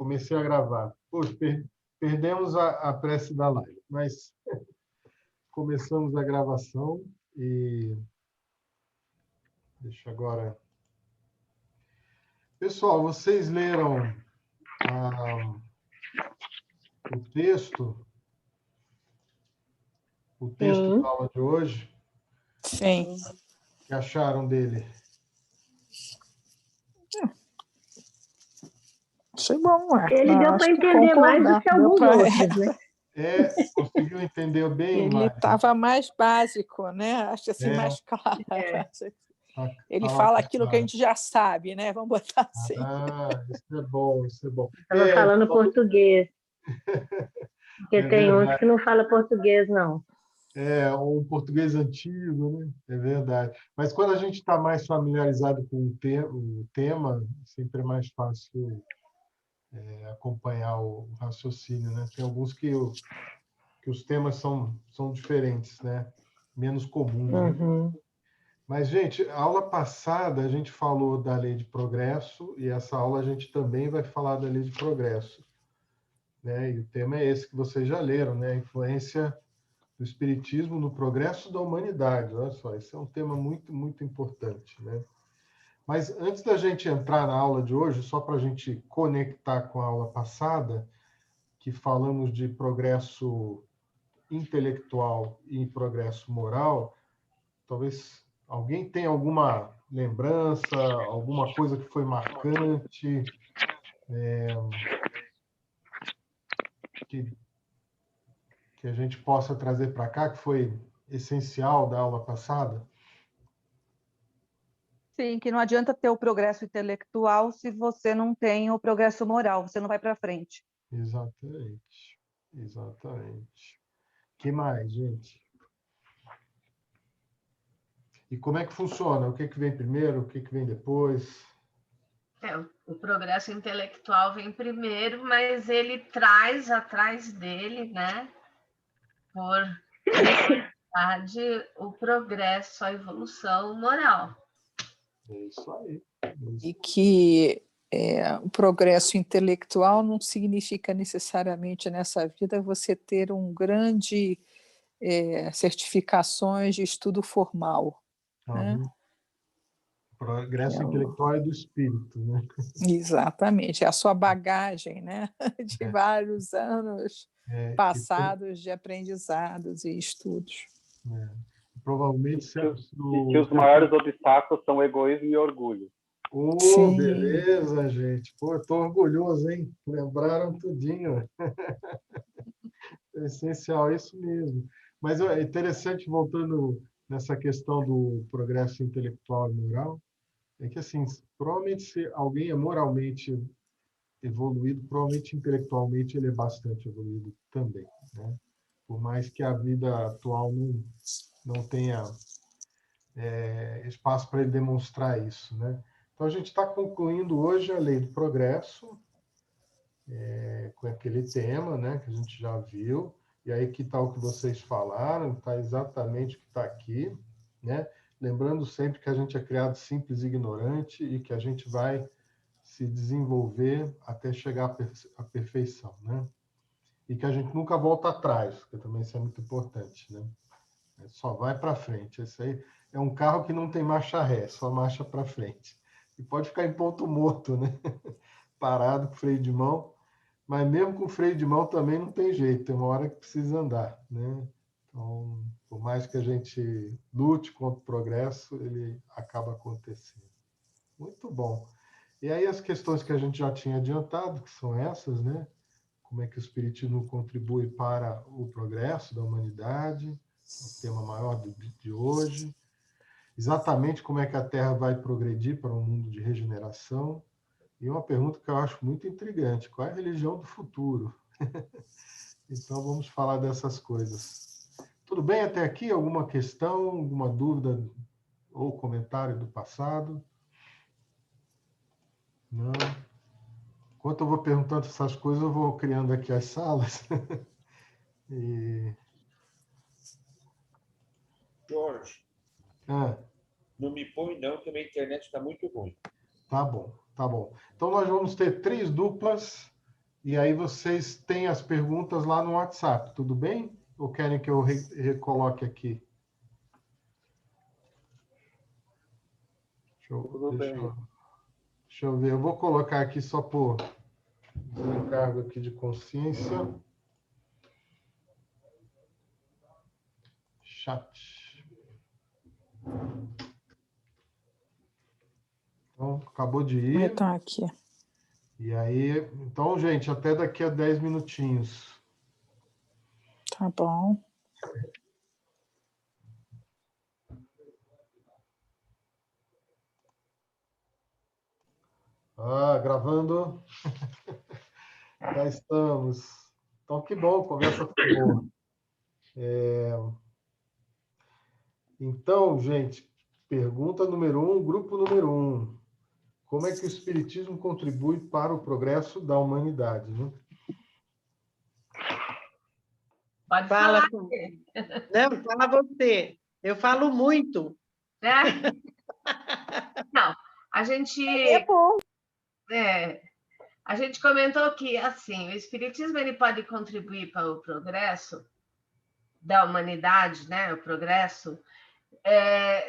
comecei a gravar. Poxa, perdemos a prece da live, mas começamos a gravação e deixa agora. Pessoal, vocês leram o texto Sim. da aula de hoje? Sim. O que acharam dele? Achei bom, Ele deu para entender mais do que alguns outros, né? Conseguiu entender bem, Ele Mari? estava mais básico, né? Acho assim, mais claro. Ele fala aquilo que a gente já sabe, né? Vamos botar assim. Isso é bom, isso é bom. Estava falando português. Porque tem uns que não falam português, não. Um português antigo, né? É verdade. Mas quando a gente está mais familiarizado com o tema, sempre é mais fácil acompanhar o raciocínio, né? Tem alguns que os temas são diferentes, né? Menos comuns, Uhum. né? Mas, gente, a aula passada a gente falou da lei de progresso e essa aula a gente também vai falar da lei de progresso, né? E o tema é esse que vocês já leram, né? A influência do Espiritismo no progresso da humanidade. Olha só, esse é um tema muito, muito importante, né? Mas antes da gente entrar na aula de hoje, só para a gente conectar com a aula passada, que falamos de progresso intelectual e progresso moral, talvez alguém tenha alguma lembrança, alguma coisa que foi marcante, que a gente possa trazer para cá, que foi essencial da aula passada? Sim, que não adianta ter o progresso intelectual se você não tem o progresso moral, você não vai para frente. Exatamente, exatamente. Que mais, gente? E como é que funciona? O que vem primeiro, o que vem depois? O progresso intelectual vem primeiro, mas ele traz atrás dele, né, por necessidade, o progresso, a evolução moral. É isso aí. E que o progresso intelectual não significa necessariamente nessa vida você ter um grande certificações de estudo formal, né? O progresso intelectual é do espírito, né? Exatamente, é a sua bagagem, né? De vários anos passados de aprendizados e estudos. Provavelmente que os maiores obstáculos são egoísmo e orgulho. Beleza, gente. Pô, estou orgulhoso, hein? Lembraram tudinho. É essencial, é isso mesmo. Mas é interessante, voltando nessa questão do progresso intelectual e moral, é que, assim, provavelmente se alguém é moralmente evoluído, provavelmente intelectualmente ele é bastante evoluído também, né? Por mais que a vida atual não tenha espaço para ele demonstrar isso, né? Então, a gente está concluindo hoje a lei do progresso, com aquele tema, né, que a gente já viu, e aí que está o que vocês falaram, está exatamente o que está aqui, né? Lembrando sempre que a gente é criado simples e ignorante e que a gente vai se desenvolver até chegar à perfeição, né? E que a gente nunca volta atrás, porque também isso é muito importante, né? Só vai para frente. Esse aí é um carro que não tem marcha ré, só marcha para frente. E pode ficar em ponto morto, né? Parado com freio de mão, mas mesmo com freio de mão também não tem jeito, tem uma hora que precisa andar, né? Então, por mais que a gente lute contra o progresso, ele acaba acontecendo. Muito bom. E aí as questões que a gente já tinha adiantado, que são essas, né? Como é que o Espiritismo contribui para o progresso da humanidade, o tema maior de hoje. Exatamente como é que a Terra vai progredir para um mundo de regeneração. E uma pergunta que eu acho muito intrigante: qual é a religião do futuro? Então, vamos falar dessas coisas. Tudo bem até aqui? Alguma questão, alguma dúvida ou comentário do passado? Não? Enquanto eu vou perguntando essas coisas, eu vou criando aqui as salas. Jorge, não me põe não, que a minha internet está muito ruim. Tá bom, tá bom. Então, nós vamos ter 3 duplas E aí vocês têm as perguntas lá no WhatsApp, tudo bem? Ou querem que eu recoloque aqui? Deixa eu ver. Eu vou colocar aqui só por desencargo aqui de consciência. Chat. Então, acabou de ir. Tá aqui. E aí, então, gente, até daqui a 10 minutinhos. Tá bom. Gravando. Já estamos. Então, que bom, conversa foi boa. Então, gente, pergunta número 1, grupo número 1. Como é que o Espiritismo contribui para o progresso da humanidade, né? Pode Fala. falar. Não, fala você. Eu falo muito. Não, a gente... É bom. A gente comentou que, assim, o Espiritismo ele pode contribuir para o progresso da humanidade, né? O progresso,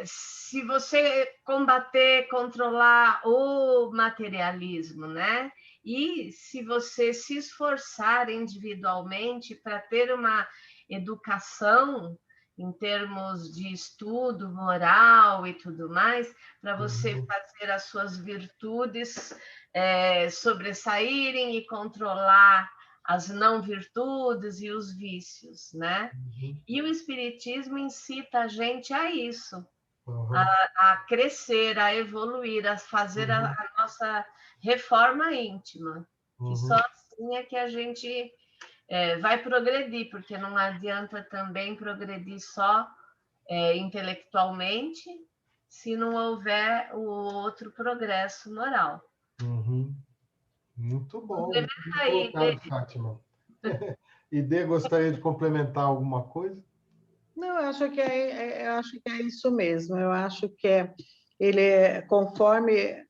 se você combater, controlar o materialismo, né? E se você se esforçar individualmente para ter uma educação em termos de estudo moral e tudo mais, para você fazer as suas virtudes sobressaírem e controlar as não virtudes e os vícios, né? E o Espiritismo incita a gente a isso, a crescer, a evoluir, a fazer a nossa reforma íntima, que só assim é que a gente vai progredir, porque não adianta também progredir só intelectualmente se não houver o outro progresso moral. Muito bom. Complementa aí, Muito Fátima. Idê, gostaria de complementar alguma coisa? Não, eu acho que é isso mesmo. Eu acho que ele conforme,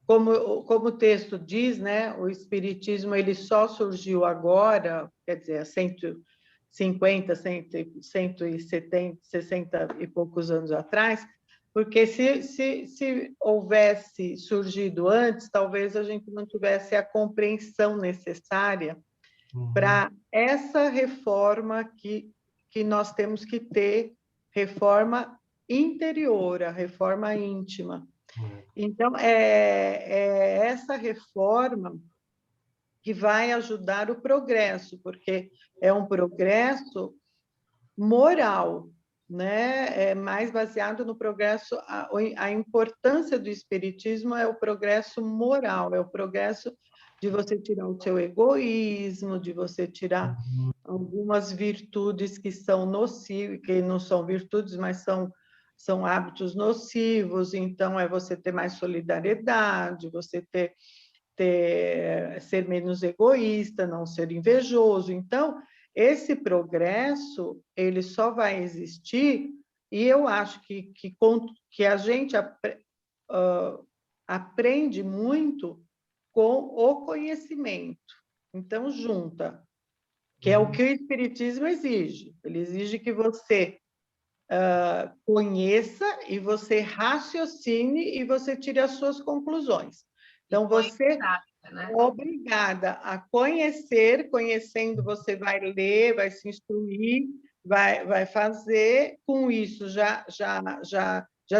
como o texto diz, né? O Espiritismo ele só surgiu agora, quer dizer, há 150, 170, 60 e poucos anos atrás, porque se houvesse surgido antes, talvez a gente não tivesse a compreensão necessária para essa reforma que nós temos que ter, reforma interior, a reforma íntima. Então, é essa reforma que vai ajudar o progresso, porque é um progresso moral, né? É mais baseado no progresso, a importância do Espiritismo é o progresso moral, é o progresso de você tirar o seu egoísmo, de você tirar algumas virtudes que são nocivas, que não são virtudes, mas são hábitos nocivos. Então, é você ter mais solidariedade, você ser menos egoísta, não ser invejoso. Então, esse progresso, ele só vai existir, e eu acho que a gente aprende muito com o conhecimento. Então, junta, que é o que o Espiritismo exige. Ele exige que você conheça e você raciocine e você tire as suas conclusões. Então, você é obrigada a conhecer, conhecendo você vai ler, vai se instruir, vai fazer, com isso já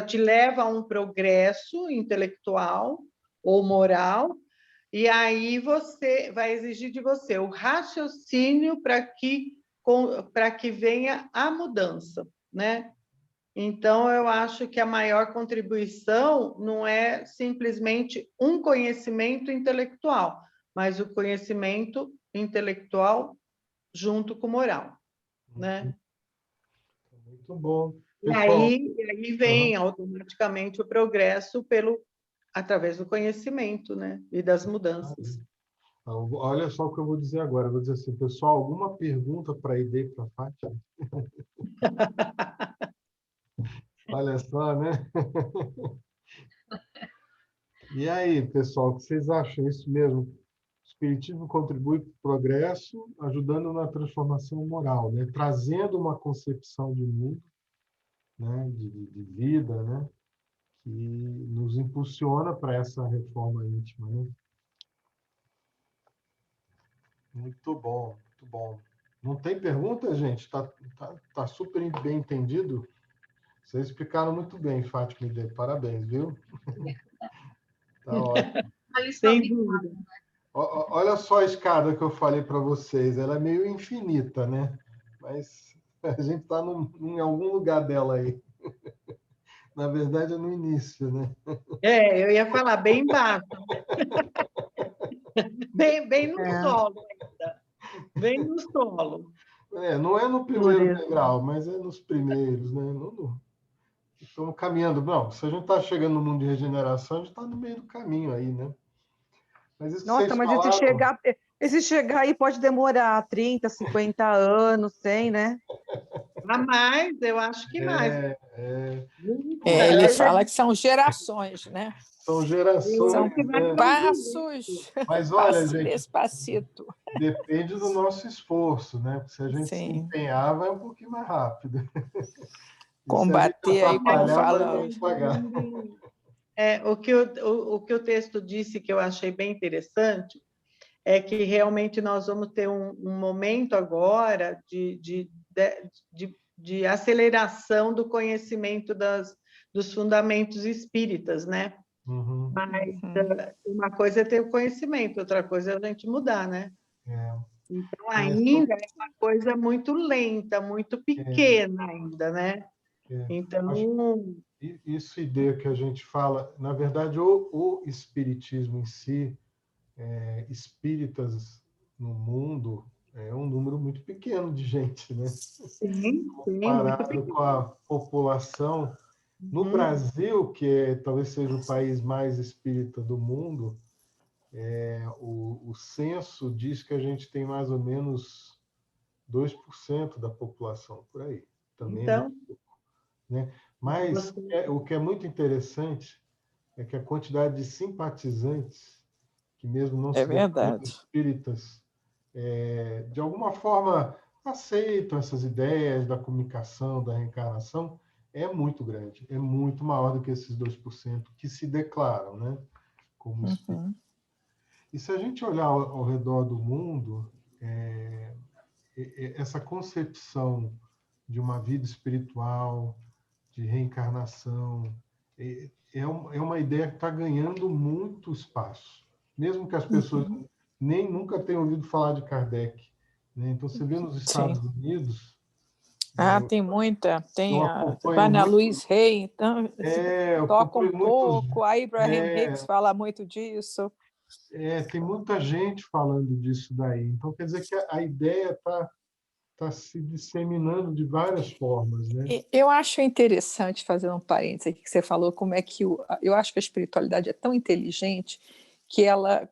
te leva a um progresso intelectual ou moral, e aí você vai exigir de você o raciocínio para que venha a mudança, né? Então, eu acho que a maior contribuição não é simplesmente um conhecimento intelectual, mas o conhecimento intelectual junto com moral, né? Muito bom. Pessoal, e aí vem automaticamente o progresso através do conhecimento, né? E das mudanças. Olha só o que eu vou dizer agora. Eu vou dizer assim, pessoal, alguma pergunta para a Idê e para a Fátima? Olha só, né? E aí, pessoal, o que vocês acham? Isso mesmo? Espiritismo contribui para o progresso, ajudando na transformação moral, né? Trazendo uma concepção de mundo, né? de vida, né? Que nos impulsiona para essa reforma íntima. Né? Muito bom, muito bom. Não tem pergunta, gente? Tá super bem entendido? Vocês explicaram muito bem, Fátima e Dê. Parabéns, viu? Tá ótimo. Sem dúvida. Olha só a escada que eu falei para vocês. Ela é meio infinita, né? Mas a gente está em algum lugar dela aí. Na verdade, é no início, né? Eu ia falar bem embaixo. Bem no solo ainda. Bem no solo. Não é no primeiro degrau, mas é nos primeiros, né? Estamos caminhando. Não, se a gente está chegando no mundo de regeneração, a gente está no meio do caminho aí, né? Mas isso Nossa, mas esse chegar aí pode demorar 30, 50 anos, 100, né? A mais, eu acho que mais. Ele fala que são gerações, né? São gerações. São passos. Mas olha, passo gente, despacito. depende do nosso esforço, né? Porque se a gente se empenhar, vai um pouquinho mais rápido. Combater aí, como fala. O que o texto disse que eu achei bem interessante é que realmente nós vamos ter um momento agora de aceleração do conhecimento dos fundamentos espíritas, né? Mas uma coisa é ter o conhecimento, outra coisa é a gente mudar, né? Então, ainda é uma coisa muito lenta, muito pequena ainda, né? Então... Isso ideia que a gente fala, na verdade, o espiritismo em si, espíritas no mundo, é um número muito pequeno de gente, né? Sim, comparado com a população. No Brasil, que talvez seja o país mais espírita do mundo, o censo diz que a gente tem mais ou menos 2% da população, por aí. Também então, é muito pouco, né? Mas o que é muito interessante é que a quantidade de simpatizantes, que mesmo não se declaram espíritas, de alguma forma aceitam essas ideias da comunicação, da reencarnação, é muito grande, é muito maior do que esses 2% que se declaram, né, como espíritas. E se a gente olhar ao redor do mundo, essa concepção de uma vida espiritual, de reencarnação, é uma ideia que está ganhando muito espaço, mesmo que as pessoas nem nunca tenham ouvido falar de Kardec, né? Então, você vê nos Estados Unidos... tem muita. Tem a Ana Luiz Rey, então, toca um pouco, a Abraham Hicks fala muito disso. Tem muita gente falando disso daí. Então, quer dizer que a ideia está se disseminando de várias formas, né? Eu acho interessante, fazer um parênteses aqui, que você falou, como é que eu acho que a espiritualidade é tão inteligente que ela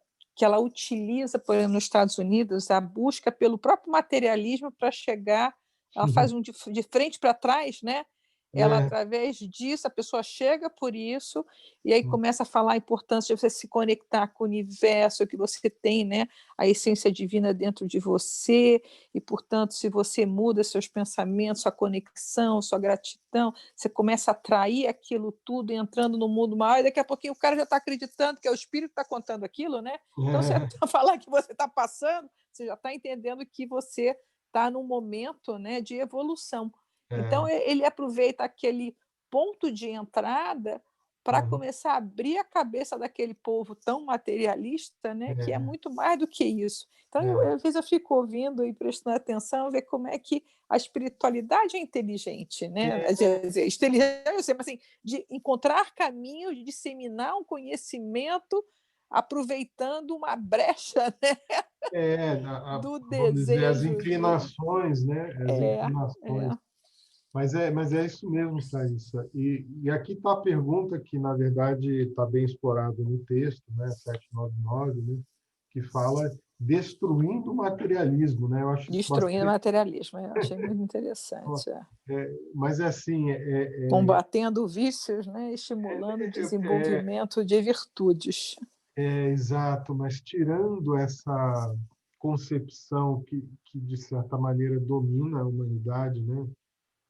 utiliza, por exemplo, nos Estados Unidos, a busca pelo próprio materialismo para chegar, ela faz de frente para trás, né? Ela, através disso, a pessoa chega por isso e aí começa a falar a importância de você se conectar com o universo, que você tem, né, a essência divina dentro de você e, portanto, se você muda seus pensamentos, sua conexão, sua gratidão, você começa a atrair aquilo tudo entrando no mundo maior e daqui a pouquinho o cara já está acreditando que é o espírito que está contando aquilo, né? Então, você falar que você está passando, você já está entendendo que você está num momento, né, de evolução. Então, ele aproveita aquele ponto de entrada para começar a abrir a cabeça daquele povo tão materialista, né, que é muito mais do que isso. Então, às vezes eu fico ouvindo e prestando atenção, ver como é que a espiritualidade é inteligente, né? Inteligente, eu sei, mas assim, de encontrar caminhos, de disseminar um conhecimento, aproveitando uma brecha, né? Do desejo. As inclinações, né? As inclinações. Mas é isso mesmo, Thaisa. E aqui está a pergunta que, na verdade, está bem explorada no texto, né, 799, né, que fala destruindo o materialismo. Né? Eu acho destruindo o materialismo, eu achei muito interessante. Mas é assim... combatendo vícios, né, estimulando o desenvolvimento de virtudes. Exato, mas tirando essa concepção que, de certa maneira, domina a humanidade, né?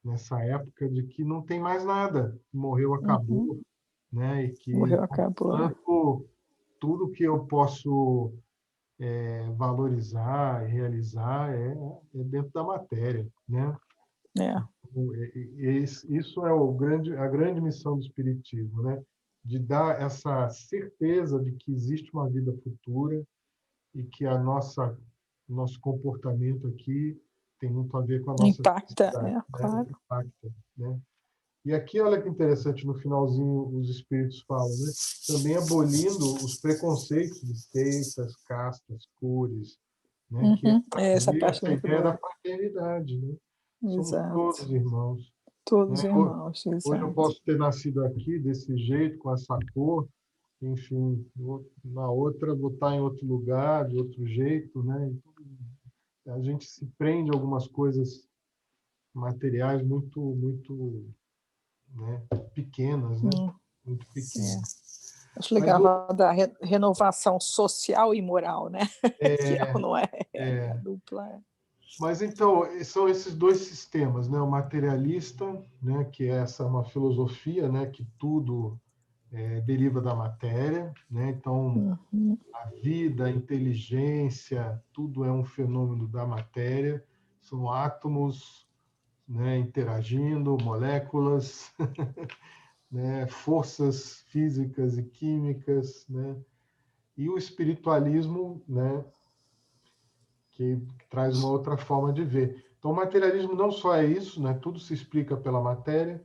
Nessa época de que não tem mais nada, morreu, acabou, né? E que, Morreu, acabou. portanto, tudo que eu posso valorizar e realizar é dentro da matéria, né? Isso é a grande missão do Espiritismo, né? De dar essa certeza de que existe uma vida futura e que nosso comportamento aqui tem muito a ver com a nossa impacta, felicidade, claro. Impacta, né? E aqui, olha que interessante, no finalzinho, os espíritos falam, né? Também abolindo os preconceitos de seitas, castas, cores, né? Que essa parte essa é muito ideia da boa. fraternidade, né? Somos Exato. todos irmãos. Todos Né? irmãos, Hoje eu exato. posso ter nascido aqui desse jeito, com essa cor, enfim, na outra vou estar em outro lugar, de outro jeito, né? Então, a gente se prende a algumas coisas materiais muito, né, pequenas, né? Muito pequenas. Acho legal da renovação social e moral, né? Que não é dupla. Mas então, são esses dois sistemas, né? O materialista, né, que é uma filosofia, né, que tudo deriva da matéria, né? Então, a vida, a inteligência, tudo é um fenômeno da matéria, são átomos, né, interagindo, moléculas, né, forças físicas e químicas, né? E o espiritualismo, né, que traz uma outra forma de ver. Então, o materialismo não só é isso, né? Tudo se explica pela matéria,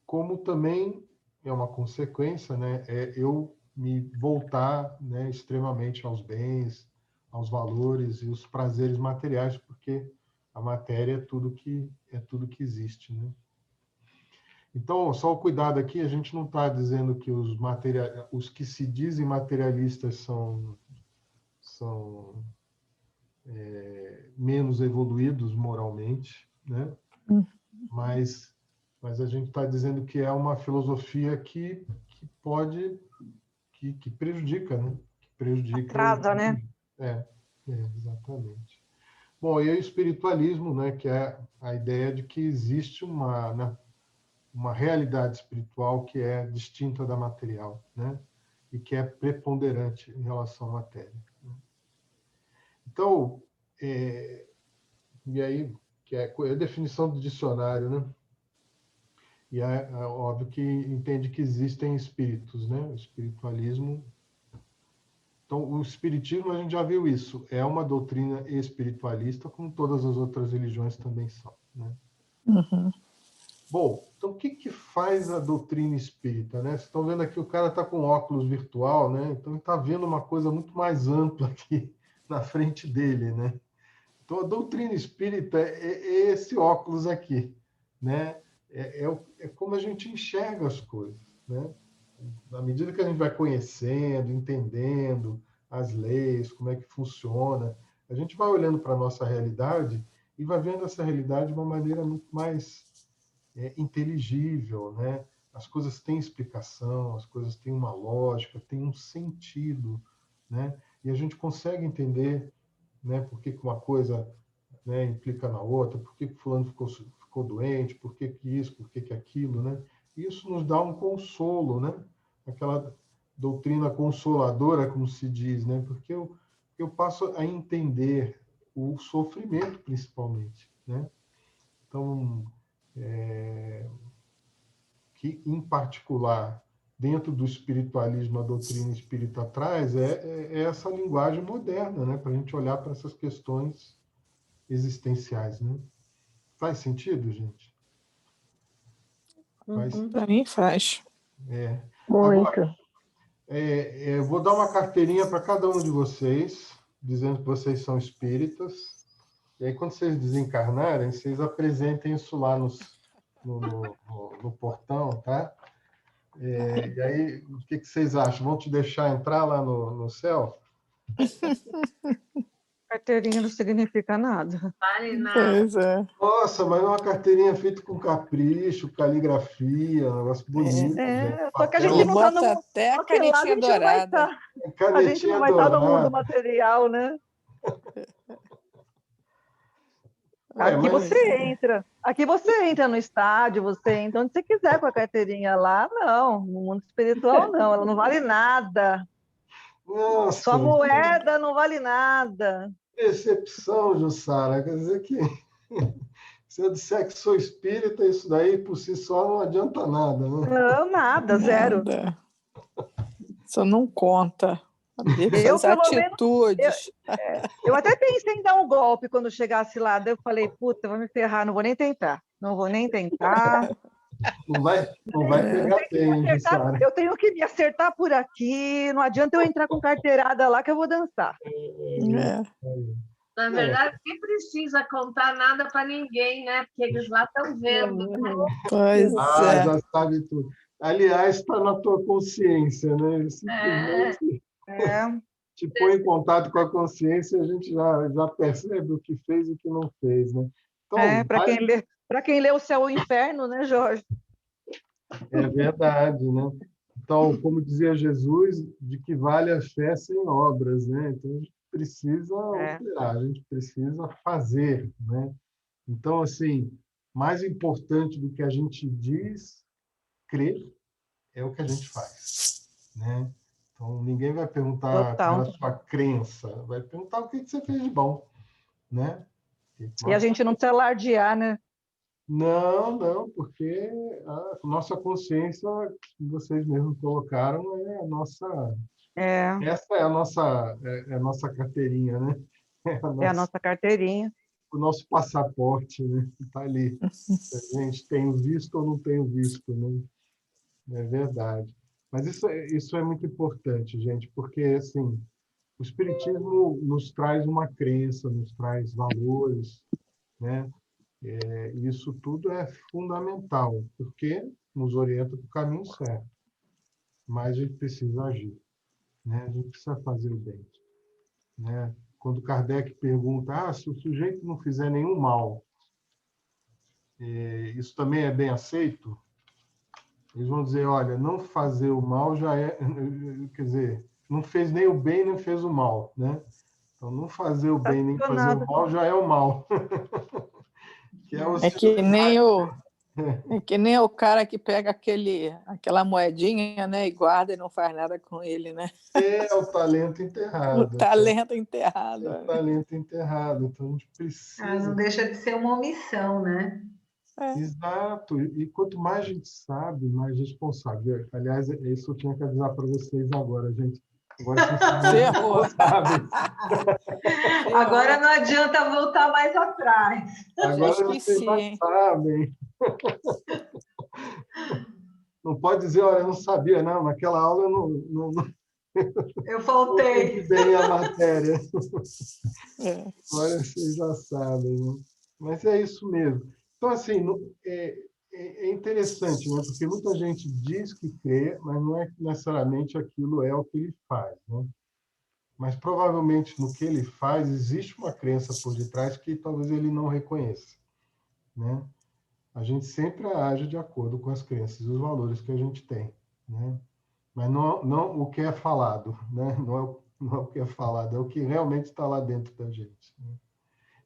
como também é uma consequência, né? É eu me voltar, né, extremamente aos bens, aos valores e os prazeres materiais, porque a matéria é tudo que existe, né? Então, só o cuidado aqui, a gente não está dizendo que os que se dizem materialistas são menos evoluídos moralmente, né? Mas a gente está dizendo que é uma filosofia que pode, que prejudica, né? Que prejudica. Atrasa, né? Exatamente. Bom, e o espiritualismo, né? Que é a ideia de que existe uma realidade espiritual que é distinta da material, né? E que é preponderante em relação à matéria. Então, e aí, que é a definição do dicionário, né? E é óbvio que entende que existem espíritos, né? O espiritualismo. Então, o espiritismo, a gente já viu isso, é uma doutrina espiritualista, como todas as outras religiões também são, né? Bom, então o que faz a doutrina espírita, né? Vocês estão vendo aqui, o cara está com óculos virtual, né? Então ele está vendo uma coisa muito mais ampla aqui na frente dele, né? Então a doutrina espírita é esse óculos aqui, né? É como a gente enxerga as coisas, né? Na medida que a gente vai conhecendo, entendendo as leis, como é que funciona, a gente vai olhando para a nossa realidade e vai vendo essa realidade de uma maneira muito mais inteligível, né? As coisas têm explicação, as coisas têm uma lógica, têm um sentido, né? E a gente consegue entender, né, por que uma coisa, né, implica na outra, por que fulano ficou doente, por que isso, por que aquilo, né? Isso nos dá um consolo, né? Aquela doutrina consoladora, como se diz, né? Porque eu passo a entender o sofrimento, principalmente, né? Então, que, em particular, dentro do espiritualismo, a doutrina espírita traz é essa linguagem moderna, né? Para a gente olhar para essas questões existenciais, né? Faz sentido, gente? Para mim faz. Muito. Agora, eu vou dar uma carteirinha para cada um de vocês, dizendo que vocês são espíritas. E aí, quando vocês desencarnarem, vocês apresentem isso lá no portão, tá? E aí, o que vocês acham? Vão te deixar entrar lá no céu? Carteirinha não significa nada. Vale nada. Pois é. Nossa, mas é uma carteirinha feita com capricho, caligrafia, um negócio bonito. Só que a gente E não tá bota no... até a Aquele lado a canetinha gente não vai dourada. estar. A gente não vai estar no mundo material, né? Aqui você entra no estádio, você entra onde você quiser com a carteirinha lá, não. No mundo espiritual, não. Ela não vale nada. Nossa, sua moeda não vale nada. Decepção, Jussara. Quer dizer que se eu disser que sou espírita, isso daí por si só não adianta nada, né? Não, nada, zero. Isso não conta. Eu, As atitudes. Eu até pensei em dar um golpe quando chegasse lá. Daí eu falei, puta, vou me ferrar, não vou nem tentar. Não vou nem tentar. Não vai pegar bem, Jussara. Eu tenho que me acertar por aqui. Não adianta eu entrar com carteirada lá que eu vou dançar. Na verdade, nem precisa contar nada para ninguém, né? Porque eles lá estão vendo. Né? Pois é. Já sabe tudo. Aliás, está na tua consciência, né? Simplesmente te põe em contato com a consciência, a gente já percebe o que fez e o que não fez, né? Então, para quem lê O Céu e o Inferno, né, Jorge? É verdade, né? Então, como dizia Jesus, de que vale a fé sem obras, né? Então, a gente precisa operar, a gente precisa fazer, né? Então, assim, mais importante do que a gente diz, crer, é o que a gente faz, né? Então, ninguém vai perguntar qual é a sua crença, vai perguntar o que você fez de bom, né? E a gente não precisa alardear, né? Não, porque a nossa consciência, que vocês mesmos colocaram, é a nossa... Essa é a nossa carteirinha, né? É a nossa carteirinha. O nosso passaporte, né? Está ali. A gente tem visto ou não tem visto, né? É verdade. Mas isso é muito importante, gente, porque, assim, o Espiritismo nos traz uma crença, nos traz valores, né? Isso tudo é fundamental, porque nos orienta para o caminho certo. Mas a gente precisa agir, né? A gente precisa fazer o bem, né? Quando Kardec pergunta, se o sujeito não fizer nenhum mal, isso também é bem aceito? Eles vão dizer, olha, não fazer o mal já é... Quer dizer, não fez nem o bem, nem fez o mal, né? Então, não fazer o bem, nem fazer o mal já é o mal. É que nem o cara que pega aquela moedinha, né, e guarda e não faz nada com ele, né? É o talento enterrado. O talento enterrado. É o talento enterrado. Então, a gente precisa... não deixa de ser uma omissão, né? Exato. E quanto mais a gente sabe, mais responsável. Aliás, isso eu tinha que avisar para vocês agora, gente. Agora vocês são responsáveis. Agora não adianta voltar mais atrás. Agora vocês já sabem. Não pode dizer, olha, eu não sabia, não. Naquela aula eu não eu faltei. Não bem a matéria. Agora vocês já sabem, né? Mas é isso mesmo. Então, assim, é interessante, né? Porque muita gente diz que crê, mas não é necessariamente aquilo é o que ele faz, né? Mas provavelmente no que ele faz existe uma crença por detrás que talvez ele não reconheça, né? A gente sempre age de acordo com as crenças e os valores que a gente tem, né? Mas não o que é falado, né? Não é o que é falado, é o que realmente está lá dentro da gente, né?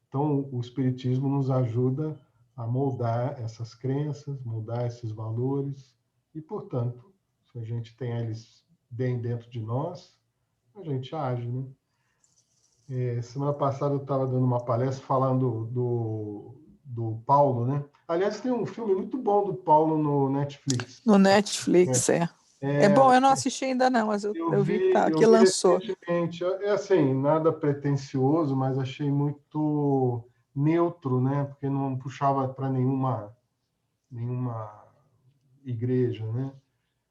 Então, o Espiritismo nos ajuda a moldar essas crenças, moldar esses valores e, portanto, se a gente tem eles bem dentro de nós, a gente age, né? Semana passada eu estava dando uma palestra falando do Paulo, né? Aliás, tem um filme muito bom do Paulo no Netflix. No Netflix, é bom, eu não assisti ainda não, mas eu vi que lançou. É assim, nada pretensioso, mas achei muito neutro, né? Porque não puxava para nenhuma igreja, né?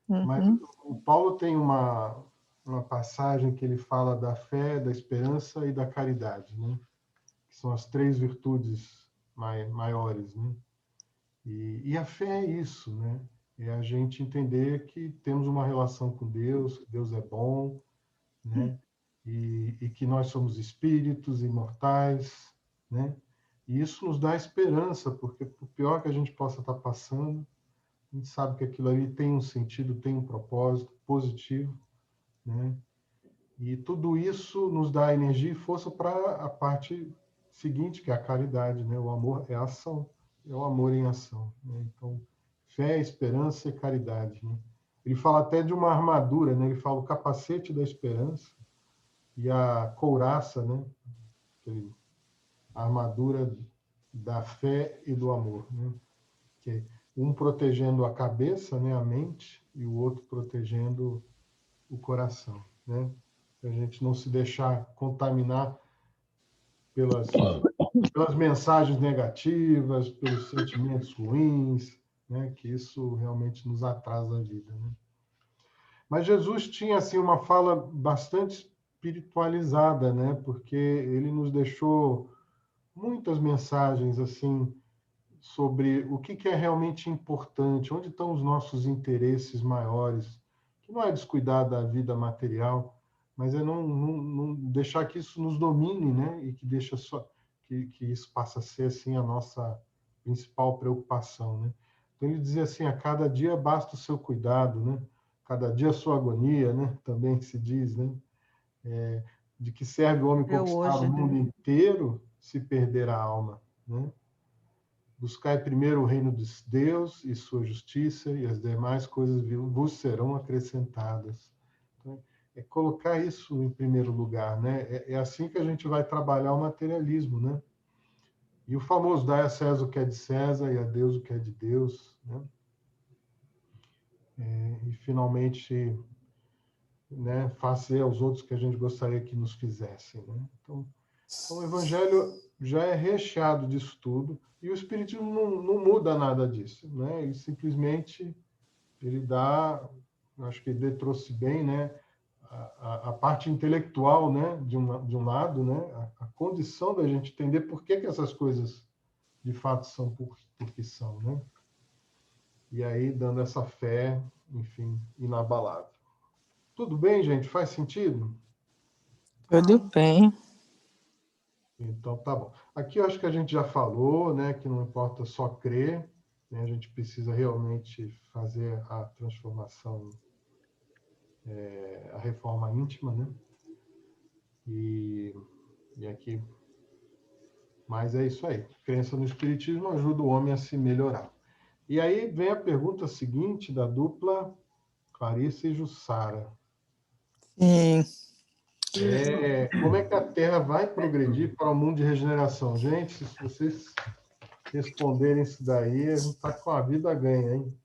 Mas o Paulo tem uma passagem que ele fala da fé, da esperança e da caridade, né? Que são as 3 virtudes maiores, né? E a fé é isso, né? É a gente entender que temos uma relação com Deus, que Deus é bom, né? E que nós somos espíritos imortais, né? E isso nos dá esperança, porque por pior que a gente possa estar passando, a gente sabe que aquilo ali tem um sentido, tem um propósito positivo, né? E tudo isso nos dá energia e força para a parte seguinte, que é a caridade, né? O amor é ação, é o amor em ação, né? Então, fé, esperança e caridade, né? Ele fala até de uma armadura, né? Ele fala o capacete da esperança e a couraça, né? A armadura da fé e do amor, né? Que é um protegendo a cabeça, né? A mente, e o outro protegendo o coração, né? A gente não se deixar contaminar pelas mensagens negativas, pelos sentimentos ruins, né? Que isso realmente nos atrasa a vida, né? Mas Jesus tinha assim uma fala bastante espiritualizada, né? Porque ele nos deixou muitas mensagens assim sobre o que é realmente importante, onde estão os nossos interesses maiores, que não é descuidar da vida material, mas é não deixar que isso nos domine, né? E que deixa só que isso passa a ser assim a nossa principal preocupação, né? Então ele dizia assim: a cada dia basta o seu cuidado, né? Cada dia a sua agonia, né? Também se diz, né? De que serve o homem conquistar o mundo inteiro se perder a alma, né? Buscai primeiro o reino de Deus e sua justiça, e as demais coisas vos serão acrescentadas. Então, é colocar isso em primeiro lugar, né? É assim que a gente vai trabalhar o materialismo, né? E o famoso dai a César o que é de César e a Deus o que é de Deus, né? E finalmente, né, fazer aos outros o que a gente gostaria que nos fizessem, né? Então, o Evangelho já é recheado disso tudo, e o Espiritismo não muda nada disso, né? Ele simplesmente dá, acho que ele trouxe bem, né, a parte intelectual, né, de um lado, né, a condição da gente entender por que essas coisas de fato são porque são, né? E aí dando essa fé, enfim, inabalável. Tudo bem, gente? Faz sentido? Tudo bem. Então, tá bom. Aqui eu acho que a gente já falou, né, que não importa só crer, né, a gente precisa realmente fazer a transformação, a reforma íntima, né? E aqui, mas é isso aí. Crença no Espiritismo ajuda o homem a se melhorar. E aí vem a pergunta seguinte da dupla Clarice e Jussara. Sim. Como é que a Terra vai progredir para o mundo de regeneração? Gente, se vocês responderem isso daí, a gente está com a vida ganha, hein?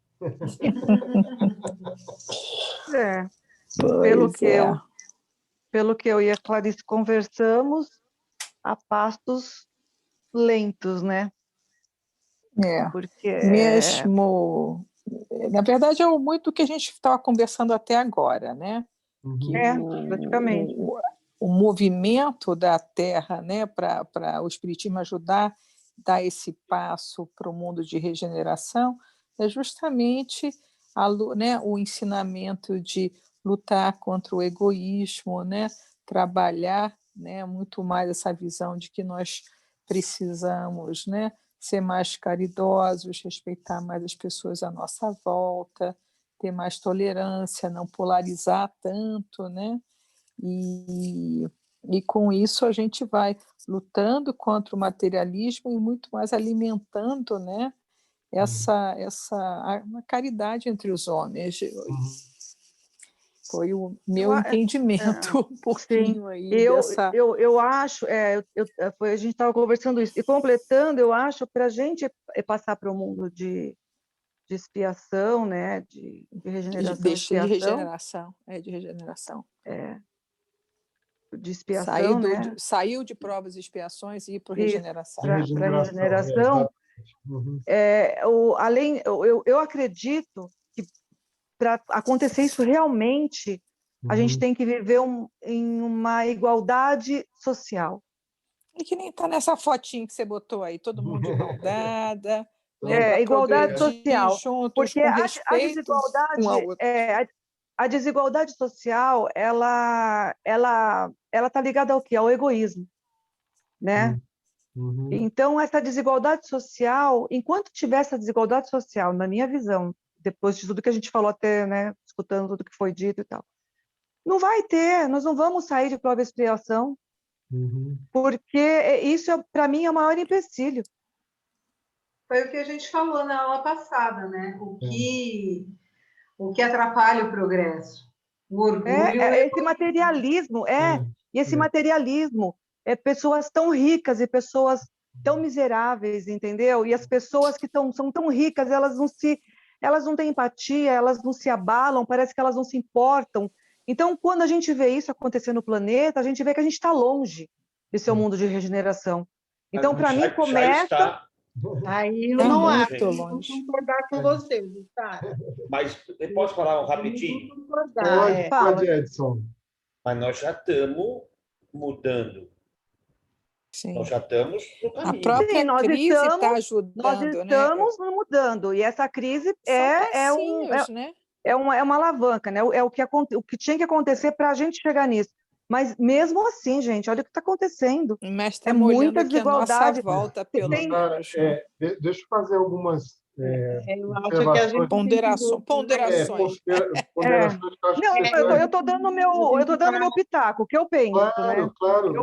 Pelo que eu e a Clarice conversamos, a passos lentos, né? Porque mesmo, na verdade, é muito o que a gente estava conversando até agora, né? Que praticamente. O movimento da Terra, né, para o Espiritismo ajudar, dar esse passo para o mundo de regeneração, é justamente né, o ensinamento de lutar contra o egoísmo, né, trabalhar, né, muito mais essa visão de que nós precisamos, né, ser mais caridosos, respeitar mais as pessoas à nossa volta, ter mais tolerância, não polarizar tanto, né? E com isso a gente vai lutando contra o materialismo e muito mais alimentando, né, a caridade entre os homens. Foi o meu entendimento um pouquinho aí dessa... Eu acho, a gente estava conversando isso, e completando, eu acho, para a gente passar para o mundo de expiação, né, de regeneração e expiação. De regeneração. De expiação, né? Saiu de provas e expiações e ir para regeneração. Para regeneração. Eu acredito que para acontecer isso realmente, a gente tem que viver em uma igualdade social. E que nem está nessa fotinha que você botou aí, todo mundo de mão dada. Igualdade social. Juntos, porque a desigualdade social, ela está ligada ao quê? Ao egoísmo, né? Então, essa desigualdade social, enquanto tiver essa desigualdade social, na minha visão, depois de tudo que a gente falou até, né, escutando tudo que foi dito e tal, Não vai ter, nós não vamos sair de prova e expiação, porque isso, para mim, é o maior empecilho. Foi o que a gente falou na aula passada, né? O que atrapalha o progresso. O orgulho. Esse materialismo, e esse materialismo, pessoas tão ricas e pessoas tão miseráveis, entendeu? E as pessoas que são tão ricas, elas não têm empatia, elas não se abalam, parece que elas não se importam. Então, quando a gente vê isso acontecer no planeta, a gente vê que a gente está longe de ser um mundo de regeneração. Então, para mim, começa... Aí eu não acho, muito longe. vou concordar com vocês, tá? Mas eu posso falar rapidinho? Pode, Edson. Mas nós já estamos mudando. Sim. Nós já estamos no caminho. A própria crise está ajudando, nós estamos mudando, e essa crise né? é uma alavanca, né? É o que tinha que acontecer para a gente chegar nisso. Mas mesmo assim, gente, olha o que está acontecendo. Mas é muita desigualdade. Volta pelo menos, deixa eu fazer algumas eu acho que a gente ponderações. Não, eu estou dando meu pitaco, o que eu penso, né? Claro.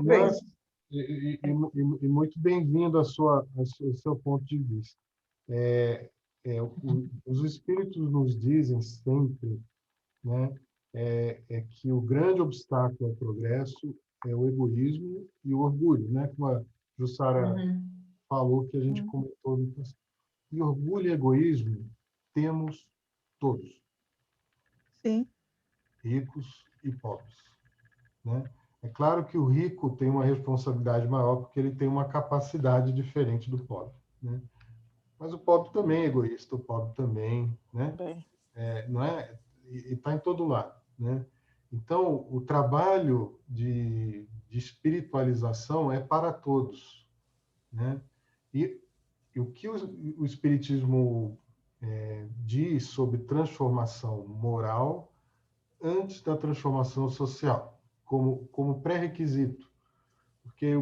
E muito bem-vindo ao seu ponto de vista. Os espíritos nos dizem sempre, né, que o grande obstáculo ao progresso é o egoísmo e o orgulho, né? Como a Jussara falou, que a gente comentou no passado. E orgulho e egoísmo temos todos. Sim. Ricos e pobres, né? É claro que o rico tem uma responsabilidade maior porque ele tem uma capacidade diferente do pobre, né? Mas o pobre também é egoísta, o pobre também, né? Não é? E está em todo lado, né? Então, o trabalho de espiritualização é para todos, né? E o que o espiritismo diz sobre transformação moral antes da transformação social, como pré-requisito, porque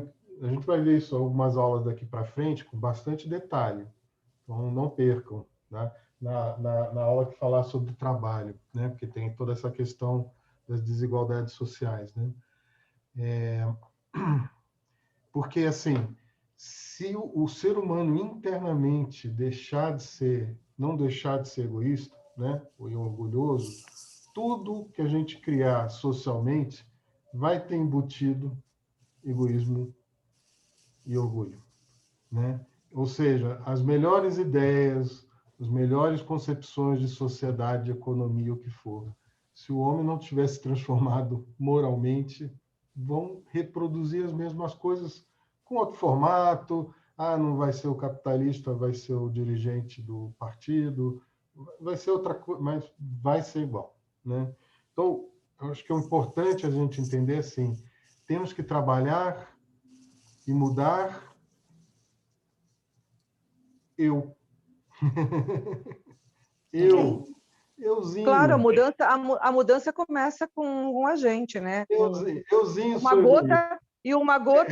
a gente vai ver isso em algumas aulas daqui para frente com bastante detalhe, então não percam, né? Na aula que falar sobre trabalho, né? Porque tem toda essa questão das desigualdades sociais, né? Porque, assim, se o ser humano internamente não deixar de ser egoísta, né? Ou orgulhoso, tudo que a gente criar socialmente vai ter embutido egoísmo e orgulho, né? Ou seja, as melhores ideias, as melhores concepções de sociedade, de economia, o que for, se o homem não tivesse transformado moralmente, vão reproduzir as mesmas coisas com outro formato. Não vai ser o capitalista, vai ser o dirigente do partido, vai ser outra coisa, mas vai ser igual, né? Então, eu acho que é importante a gente entender assim, temos que trabalhar e mudar euzinho. Claro, a mudança começa com a gente, né? Euzinho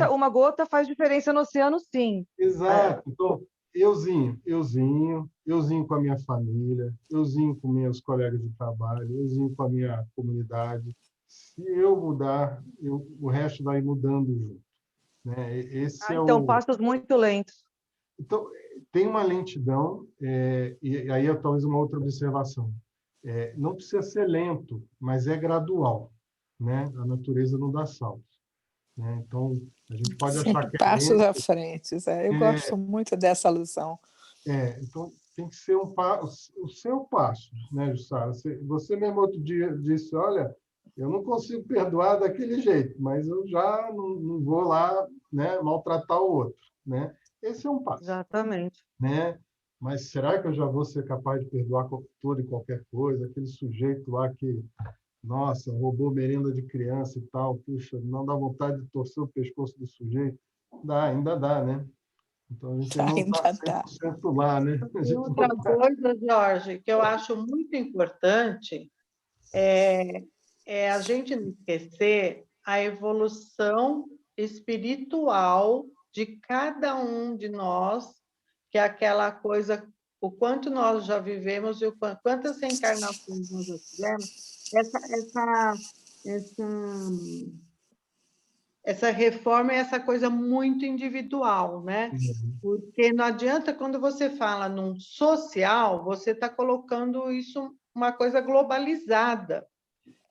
uma gota faz diferença no oceano, sim. Exato. Então, euzinho com a minha família, euzinho com meus colegas de trabalho, euzinho com a minha comunidade. Se eu mudar, o resto vai mudando junto, né? Então, passos muito lentos. Então, tem uma lentidão, e aí é talvez uma outra observação. Não precisa ser lento, mas é gradual, né? A natureza não dá saltos, né? Então, a gente pode achar que passos à frente. Eu gosto muito dessa alusão. Então, tem que ser o seu passo, né, Jussara? Você mesmo outro dia disse, olha, eu não consigo perdoar daquele jeito, mas eu já não vou lá, né, maltratar o outro, né? Esse é um passo. Exatamente. Né? Mas será que eu já vou ser capaz de perdoar toda e qualquer coisa? Aquele sujeito lá que, nossa, roubou merenda de criança e tal, puxa, não dá vontade de torcer o pescoço do sujeito? Ainda dá, né? Então, a gente não está 100% lá, né? Outra coisa, Jorge, que eu acho muito importante é a gente não esquecer a evolução espiritual de cada um de nós, que é aquela coisa, o quanto nós já vivemos e quantas reencarnações nós já tivemos, essa reforma é essa coisa muito individual, né? Porque não adianta, quando você fala num social, você está colocando isso uma coisa globalizada.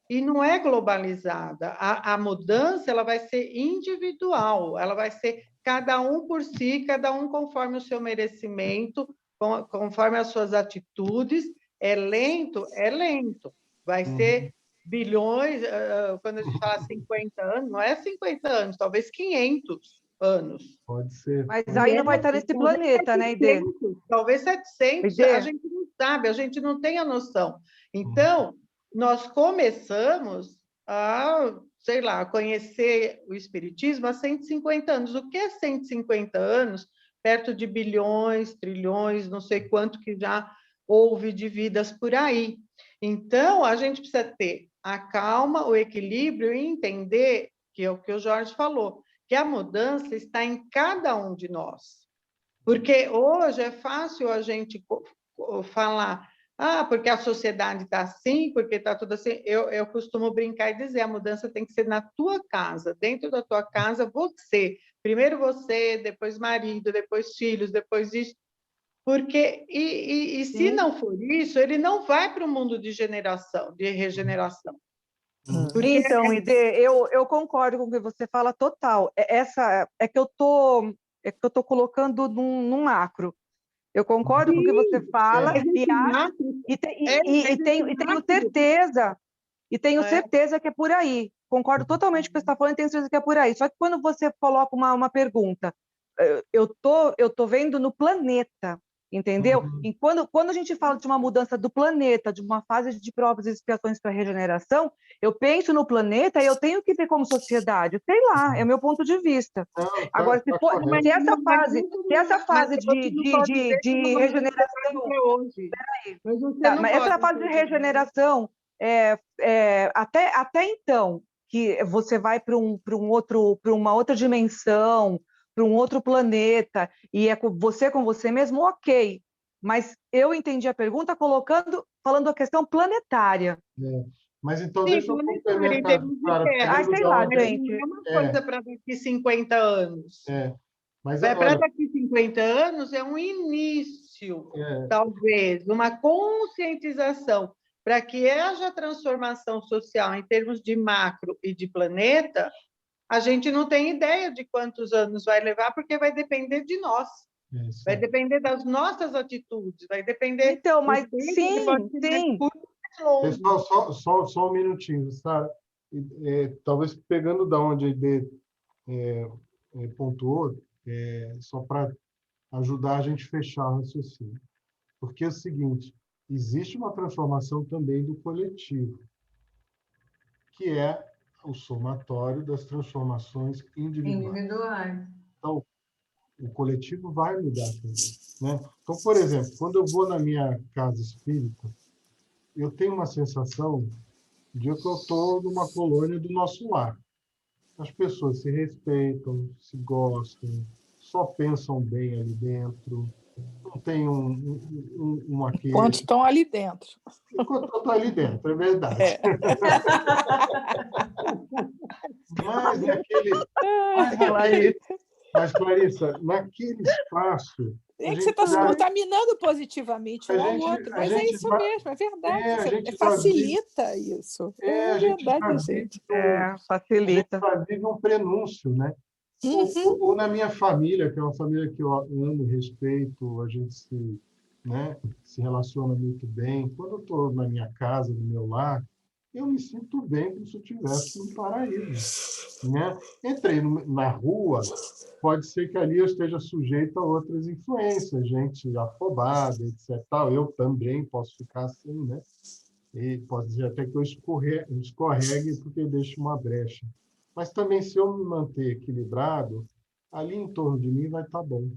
E não é globalizada. A mudança ela vai ser individual, ela vai ser cada um por si, cada um conforme o seu merecimento, conforme as suas atitudes. É lento? É lento. Vai ser bilhões, quando a gente fala 50 anos, não é 50 anos, talvez 500 anos. Pode ser. Mas aí não vai estar nesse planeta, né, Ide? Talvez 700, a gente não sabe, a gente não tem a noção. Então, nós começamos a, sei lá, conhecer o Espiritismo há 150 anos. O que é 150 anos? Perto de bilhões, trilhões, não sei quanto que já houve de vidas por aí. Então, a gente precisa ter a calma, o equilíbrio e entender, que é o que o Jorge falou, que a mudança está em cada um de nós. Porque hoje é fácil a gente falar, porque a sociedade está assim, porque está tudo assim. Eu costumo brincar e dizer, a mudança tem que ser na tua casa, dentro da tua casa, você. Primeiro você, depois marido, depois filhos, depois isso. Porque, e se não for isso, ele não vai para o mundo de regeneração. Porque então, Ide, eu concordo com o que você fala total. Essa é que eu tô colocando num macro. Eu concordo com o que você fala tenho certeza que é por aí. Concordo totalmente com o que você está falando e tenho certeza que é por aí. Só que quando você coloca uma pergunta, eu tô vendo no planeta, entendeu? E quando a gente fala de uma mudança do planeta, de uma fase de provas e expiações para regeneração, eu penso no planeta e eu tenho que ver como sociedade. Sei lá, é o meu ponto de vista. Agora, se essa fase de regeneração... Mas essa fase de regeneração, até então, que você vai para uma outra dimensão, para um outro planeta, e é você com você mesmo, ok. Mas eu entendi a pergunta falando a questão planetária. Mas então, deixa eu complementar. Sei lá, gente. É uma coisa para daqui 50 anos. Mas para daqui 50 anos é um início, talvez, uma conscientização para que haja transformação social em termos de macro e de planeta. A gente não tem ideia de quantos anos vai levar, porque vai depender de nós. Vai depender das nossas atitudes, vai depender... Então, mas sim. Pessoal, só um minutinho, sabe? Talvez pegando da onde a Ide pontuou, só para ajudar a gente a fechar o raciocínio. Porque é o seguinte, existe uma transformação também do coletivo, que é o somatório das transformações individuais. Então, o coletivo vai mudar também, né? Então, por exemplo, quando eu vou na minha casa espírita, eu tenho uma sensação de que eu estou numa colônia do nosso lar. As pessoas se respeitam, se gostam, só pensam bem ali dentro, não tem uma queixa. Enquanto estão ali dentro. Enquanto estão ali dentro, é verdade. Mas, Clarissa, naquele espaço... Você está se contaminando positivamente um ao outro, mas é isso mesmo, é verdade. Facilita isso. É verdade, gente. Facilita. A gente vive um prenúncio, né? Ou na minha família, que é uma família que eu amo, respeito, a gente se relaciona muito bem. Quando eu estou na minha casa, no meu lar, eu me sinto bem como se eu estivesse no paraíso, né? Entrei na rua, pode ser que ali eu esteja sujeito a outras influências, gente afobada, etc. Eu também posso ficar assim, né? E pode dizer até que eu escorregue porque eu deixo uma brecha. Mas também, se eu me manter equilibrado, ali em torno de mim vai estar bom.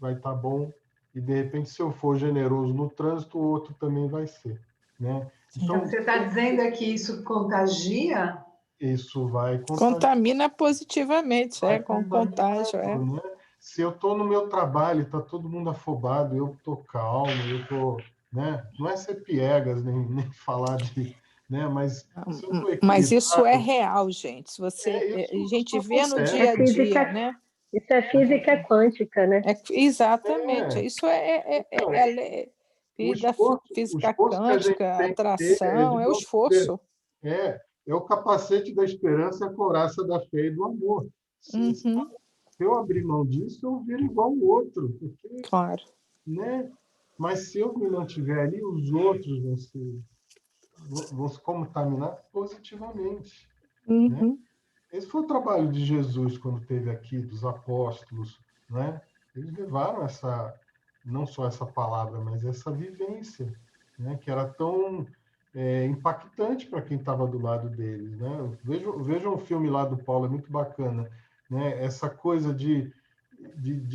Vai estar bom. E, de repente, se eu for generoso no trânsito, o outro também vai ser, né? Então, você está dizendo que isso contagia? Isso vai contamina positivamente, com contágio. Né? Se eu estou no meu trabalho, está todo mundo afobado, eu estou calmo, eu estou, né? Não é ser piegas nem falar né? Mas se eu tô Mas isso é equilibrado, real, gente. Se você, a isso gente vê no acontece. dia a dia, né? Isso é física quântica, né? Exatamente. Isso Então, vida o física esforço que a gente quântica, tem que ter é atração, de é o não ser, esforço. é o capacete da esperança, a couraça da fé e do amor. Se eu abrir mão disso, eu viro igual o outro, porque, Claro. né? Mas se eu me mantiver ali, os outros vão se contaminar positivamente, né? Esse foi o trabalho de Jesus quando esteve aqui, dos apóstolos, né? Eles levaram não só essa palavra, mas essa vivência, né? Que era tão impactante para quem estava do lado deles, né? Vejam o filme lá do Paulo, é muito bacana, né? Essa coisa de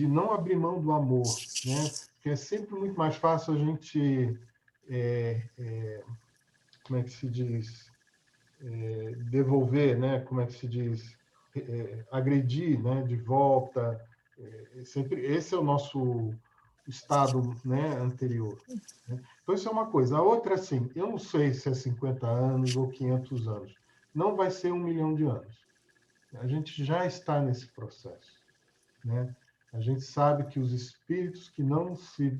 não abrir mão do amor, né? Porque é sempre muito mais fácil a gente, como é que se diz, devolver, né? Como é que se diz, agredir, né? De volta. Sempre esse é o nosso estado, né? Anterior. Né? Então isso é uma coisa. A outra, assim, eu não sei se é 50 anos ou 500 anos. Não vai ser 1 milhão de anos. A gente já está nesse processo, né? A gente sabe que os espíritos que não se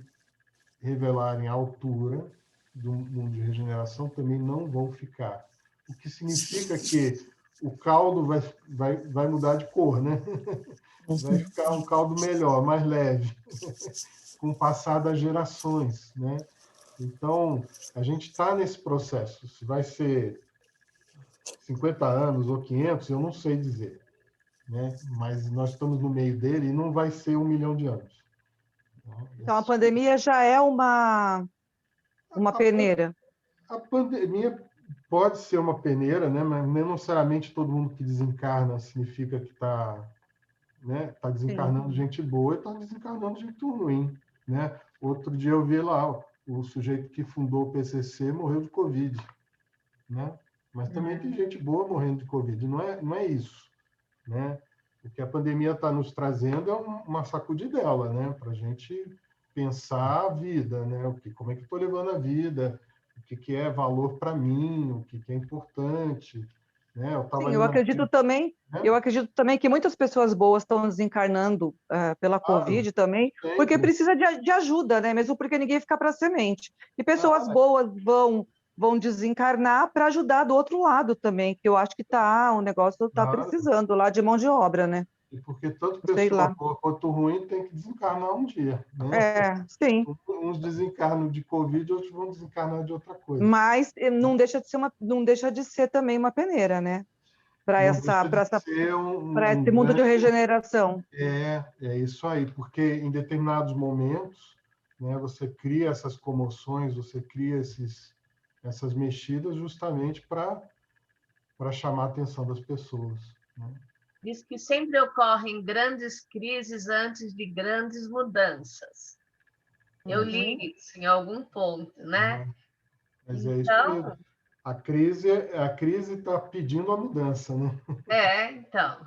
revelarem à altura do mundo de regeneração também não vão ficar. O que significa que o caldo vai mudar de cor, né? Vai ficar um caldo melhor, mais leve, com o passar das gerações, né? Então, a gente está nesse processo. Se vai ser 50 anos ou 500, eu não sei dizer, né? Mas nós estamos no meio dele e não vai ser 1 milhão de anos. Então, a pandemia já é uma peneira. A pandemia pode ser uma peneira, né? Mas não necessariamente todo mundo que desencarna significa que está, né? Tá desencarnando gente boa e está desencarnando gente ruim, né? Outro dia eu vi lá o sujeito que fundou o PCC morreu de Covid, né? Mas também tem gente boa morrendo de Covid. Não é isso, né? O que a pandemia está nos trazendo é uma sacudidela, né? Para a gente pensar a vida, né? Como é que eu estou levando a vida, o que é valor para mim, o que é importante, né? Sim, eu acredito também. né? Eu acredito também que muitas pessoas boas estão desencarnando pela Covid também, porque precisa de ajuda, né? Mesmo porque ninguém fica para semente. E pessoas boas vão desencarnar para ajudar do outro lado também, que eu acho que o negócio está precisando lá de mão de obra, né? E porque tanto pessoa boa quanto ruim tem que desencarnar um dia, né? Sim. Uns desencarnam de Covid, outros vão desencarnar de outra coisa. Mas não deixa de ser também uma peneira, né? Para esse mundo de regeneração. É isso aí, porque em determinados momentos, né, você cria essas comoções, você cria essas mexidas justamente para chamar a atenção das pessoas, né? Diz que sempre ocorrem grandes crises antes de grandes mudanças. Eu li isso em algum ponto, né? Mas é isso mesmo. A crise está pedindo a mudança, né? Então.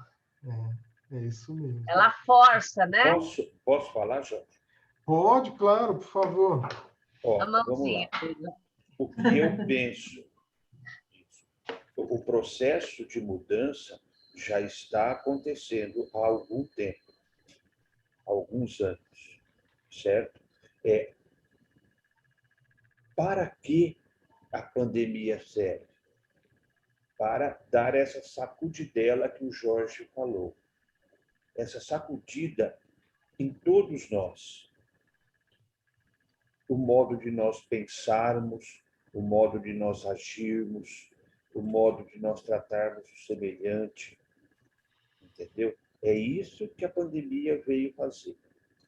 É isso mesmo. Ela força, né? Posso falar, Jorge? Pode, claro, por favor. Vamos lá. O que eu penso disso? O processo de mudança já está acontecendo há algum tempo, há alguns anos, certo? Para que a pandemia serve? Para dar essa sacudidela que o Jorge falou. Essa sacudida em todos nós. O modo de nós pensarmos, o modo de nós agirmos, o modo de nós tratarmos o semelhante. Entendeu? É isso que a pandemia veio fazer.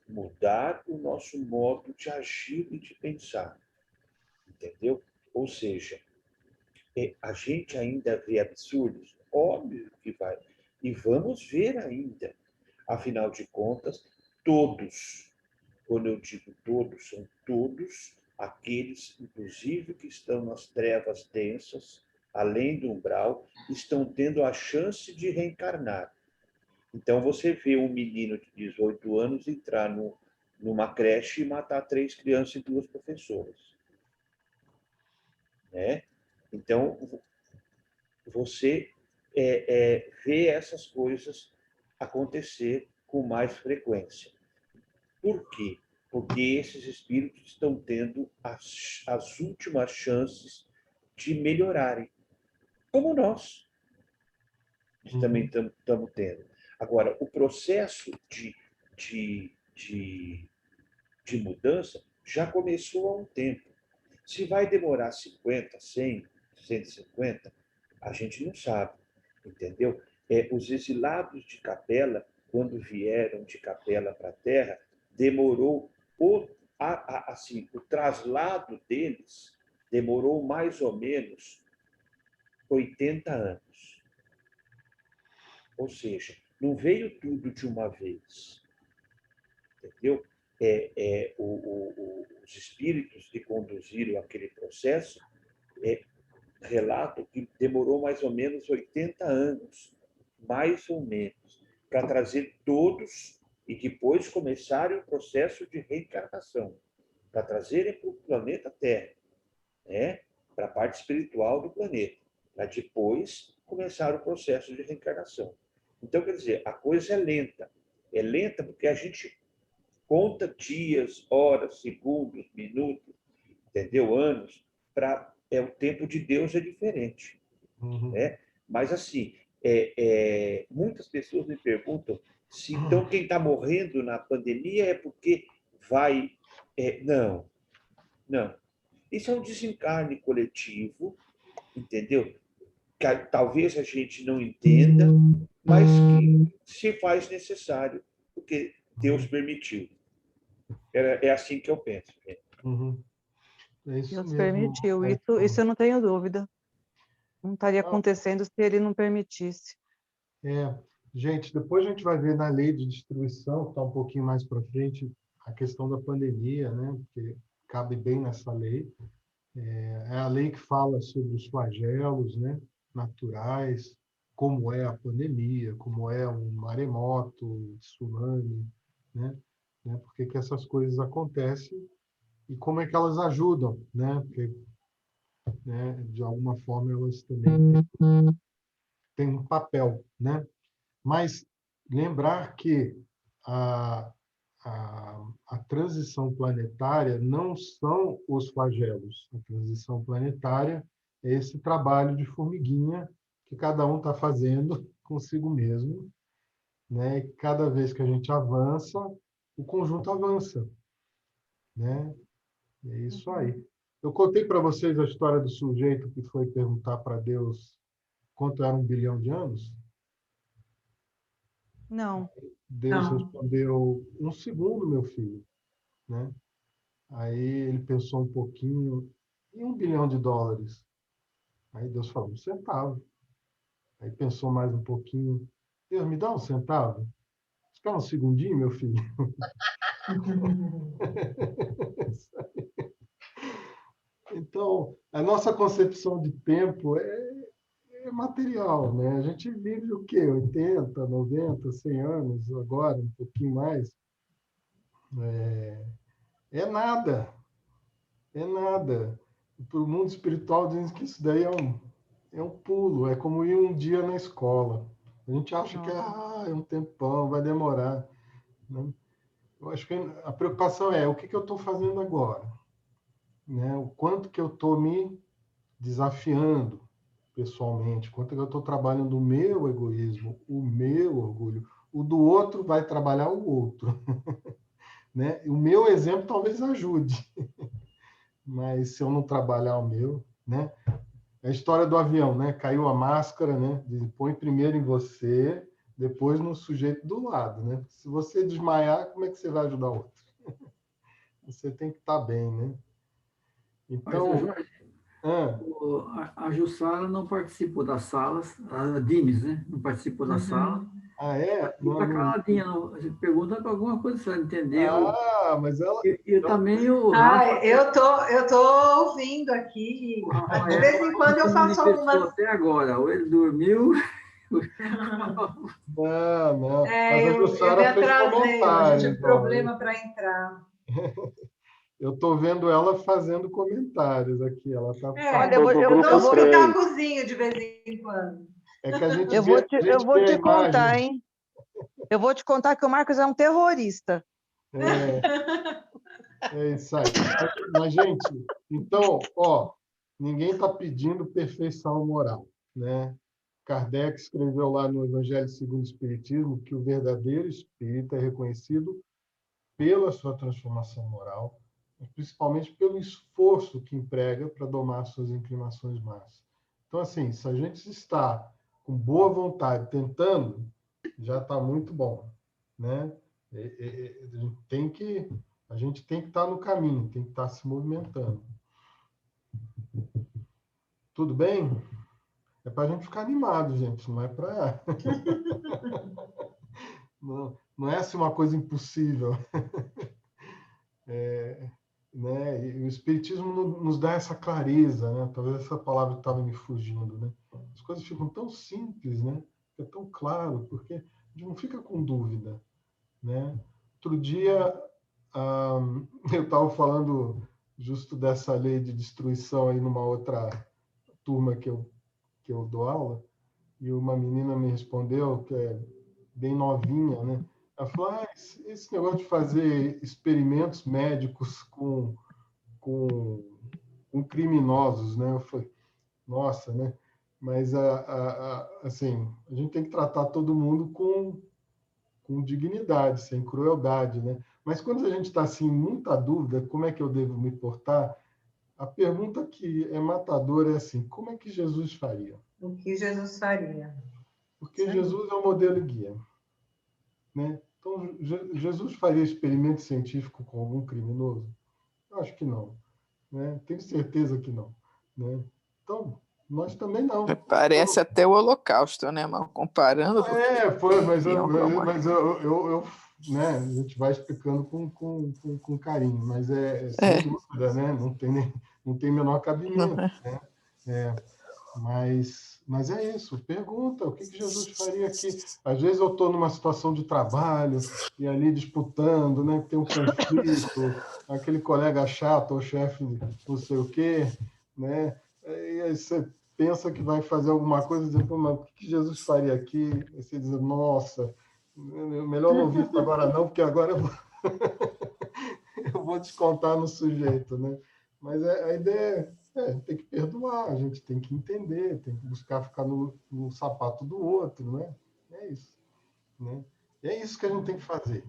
Mudar o nosso modo de agir e de pensar. Entendeu? Ou seja, a gente ainda vê absurdos? Óbvio que vai. E vamos ver ainda. Afinal de contas, todos, quando eu digo todos, são todos aqueles, inclusive, que estão nas trevas densas, além do umbral, estão tendo a chance de reencarnar. Então, você vê um menino de 18 anos entrar numa creche e matar 3 crianças e 2 professoras. Né? Então, você vê essas coisas acontecer com mais frequência. Por quê? Porque esses espíritos estão tendo as últimas chances de melhorarem, como nós também estamos tendo. Agora, o processo de mudança já começou há um tempo. Se vai demorar 50, 100, 150, a gente não sabe, entendeu? Os exilados de Capela, quando vieram de Capela para a Terra, demorou assim, o traslado deles demorou mais ou menos 80 anos. Ou seja, não veio tudo de uma vez, entendeu? Os espíritos que conduziram aquele processo relatam que demorou mais ou menos 80 anos, mais ou menos, para trazer todos e depois começarem o processo de reencarnação, para trazerem para o planeta Terra, né? Para a parte espiritual do planeta, para depois começar o processo de reencarnação. Então, quer dizer, a coisa é lenta. É lenta porque a gente conta dias, horas, segundos, minutos, entendeu? Anos, o tempo de Deus é diferente. Né? Mas, assim, muitas pessoas me perguntam se, então, quem está morrendo na pandemia é porque vai... não. Isso é um desencarne coletivo, entendeu? Que talvez a gente não entenda, mas que se faz necessário, porque Deus permitiu. É assim que eu penso. É isso Deus mesmo. permitiu, isso eu não tenho dúvida. Não estaria acontecendo se ele não permitisse. Gente, depois a gente vai ver na lei de distribuição, que está um pouquinho mais para frente, a questão da pandemia, né? Porque cabe bem nessa lei. É a lei que fala sobre os flagelos, né? Naturais, como é a pandemia, como é um maremoto, um tsunami, né? Por que essas coisas acontecem e como é que elas ajudam, né? Porque, né, de alguma forma, elas também têm um papel, né? Mas lembrar que a transição planetária não são os flagelos. A transição planetária é esse trabalho de formiguinha que cada um está fazendo consigo mesmo, né? E cada vez que a gente avança, o conjunto avança, né? É isso aí. Eu contei para vocês a história do sujeito que foi perguntar para Deus quanto era 1 bilhão de anos. Não. Deus respondeu, 1 segundo, meu filho. Né? Aí ele pensou um pouquinho, e $1 bilhão? Aí Deus falou, 1 centavo. Aí pensou mais um pouquinho, Deus, me dá 1 centavo? Espera um segundinho, meu filho. Então, a nossa concepção de tempo é material, né? A gente vive o quê? 80, 90, 100 anos agora, um pouquinho mais. É nada. É nada. Para o mundo espiritual dizem que isso daí é um pulo, é como ir um dia na escola. A gente acha que é um tempão, vai demorar. Né? Eu acho que a preocupação é o que eu estou fazendo agora, né? O quanto que eu estou me desafiando pessoalmente, quanto que eu estou trabalhando o meu egoísmo, o meu orgulho. O do outro vai trabalhar o outro. Né? O meu exemplo talvez ajude. Mas se eu não trabalhar o meu, né? É a história do avião, né? Caiu a máscara, né? Põe primeiro em você, depois no sujeito do lado, né? Se você desmaiar, como é que você vai ajudar o outro? Você tem que estar bem, né? Então, mas, Jorge, a Jussara não participou das salas, a Dimes, né? Não participou da sala. Ah, é? Está caladinha, pergunta para alguma coisa se ela entendeu. Mas ela... E também o Rafa... eu tô ouvindo aqui. De vez em quando eu faço algumas... Até agora, ou ele dormiu... Não. Eu me atrasei, eu tive problema para entrar. Eu estou vendo ela fazendo comentários aqui. Ela está. Olha, eu Vamos pitacozinho de vez em quando. É que a gente eu vou te contar, hein? Eu vou te contar que o Marcos é um terrorista. É isso aí. Mas, gente, então, ninguém está pedindo perfeição moral, né? Kardec escreveu lá no Evangelho segundo o Espiritismo que o verdadeiro espírita é reconhecido pela sua transformação moral, principalmente pelo esforço que emprega para domar suas inclinações más. Então, assim, se a gente está com boa vontade tentando, já está muito bom, né? A gente tem que estar no caminho, tem que estar se movimentando. Tudo bem? É para a gente ficar animado, gente, não é para... não é assim uma coisa impossível. Né? E o Espiritismo nos dá essa clareza, né? Talvez essa palavra estava me fugindo, né? As coisas ficam tão simples, né? É tão claro, porque a gente não fica com dúvida, né? Outro dia, eu estava falando justo dessa lei de destruição aí numa outra turma que eu dou aula, e uma menina me respondeu, que é bem novinha, né? Ela falou, esse negócio de fazer experimentos médicos com criminosos, né? Eu falei, nossa, né? Mas, assim, a gente tem que tratar todo mundo com dignidade, sem crueldade, né? Mas quando a gente está, assim, em muita dúvida, como é que eu devo me portar? A pergunta que é matadora é assim, como é que Jesus faria? O que Jesus faria? Porque Jesus é o modelo e guia, né? Então, Jesus faria experimento científico com algum criminoso? Eu acho que não, né? Tenho certeza que não, né? Então, nós também não. Parece até o Holocausto, né? Mas comparando... Foi, mas eu né? A gente vai explicando com carinho, mas sem dúvida, né? Não tem menor cabimento, né? Mas é isso, pergunta, o que Jesus faria aqui? Às vezes eu estou numa situação de trabalho e ali disputando, né? Tem um conflito, aquele colega chato ou chefe não sei o quê, né? E aí você pensa que vai fazer alguma coisa e diz, mas o que Jesus faria aqui? E você diz, nossa, melhor não ouvir isso agora não, porque agora eu vou descontar no sujeito, né? Mas a ideia tem que perdoar, a gente tem que entender, tem que buscar ficar no sapato do outro, né? É isso, né? E é isso que a gente tem que fazer,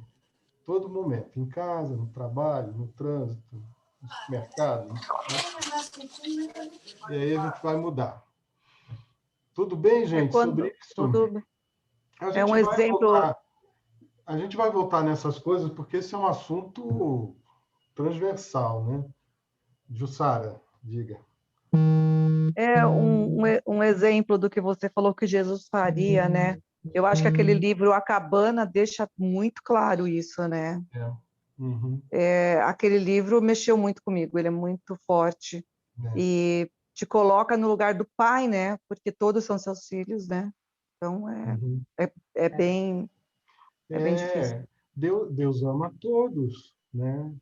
todo momento, em casa, no trabalho, no trânsito, no supermercado, né? E aí a gente vai mudar. Tudo bem, gente? Sobre isso? Tudo bem. É um exemplo... A gente vai voltar nessas coisas porque esse é um assunto transversal, né? Jussara, diga. É um exemplo do que você falou que Jesus faria, né? Eu acho que aquele livro, A Cabana, deixa muito claro isso, né? Aquele livro mexeu muito comigo, ele é muito forte. E te coloca no lugar do pai, né? Porque todos são seus filhos, né? Então, é bem difícil. Deus ama todos, né?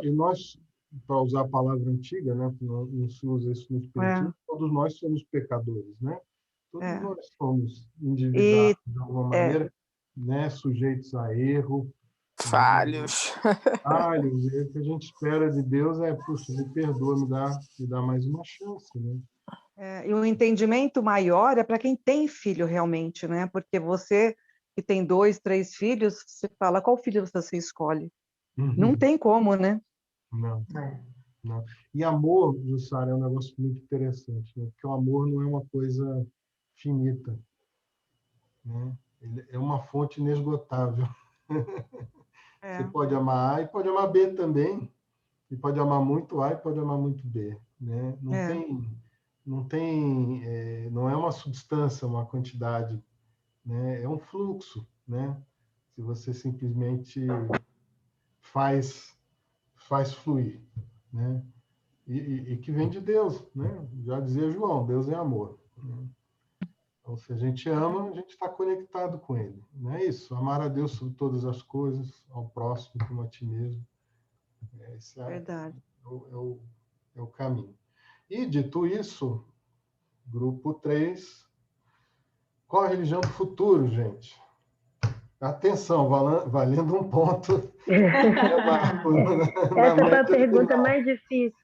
E nós, para usar a palavra antiga, né? Não se usa isso no Espiritismo, todos nós somos pecadores, né? Todos nós somos individuais, de alguma maneira, né? Sujeitos a erro. Falhos. Falhos. E o que a gente espera de Deus é, puxa, me perdoa, me dá mais uma chance, né? E o entendimento maior é para quem tem filho realmente, né? Porque você que tem 2, 3 filhos, você fala qual filho você escolhe. Não tem como, né? Não. E amor, Jussara, é um negócio muito interessante, né? Porque o amor não é uma coisa finita, né? Ele é uma fonte inesgotável. Você pode amar A e pode amar B também, e pode amar muito A e pode amar muito B, né? Não é uma substância, uma quantidade, né? É um fluxo, né? Se você simplesmente faz fluir, né? E que vem de Deus, né? Já dizia João, Deus é amor, né? Então, se a gente ama, a gente está conectado com Ele, não é isso? Amar a Deus sobre todas as coisas, ao próximo como a ti mesmo, Esse Verdade. é o caminho. E, dito isso, grupo 3, qual a religião do futuro, gente? Atenção, valendo um ponto. Essa foi a pergunta mais difícil.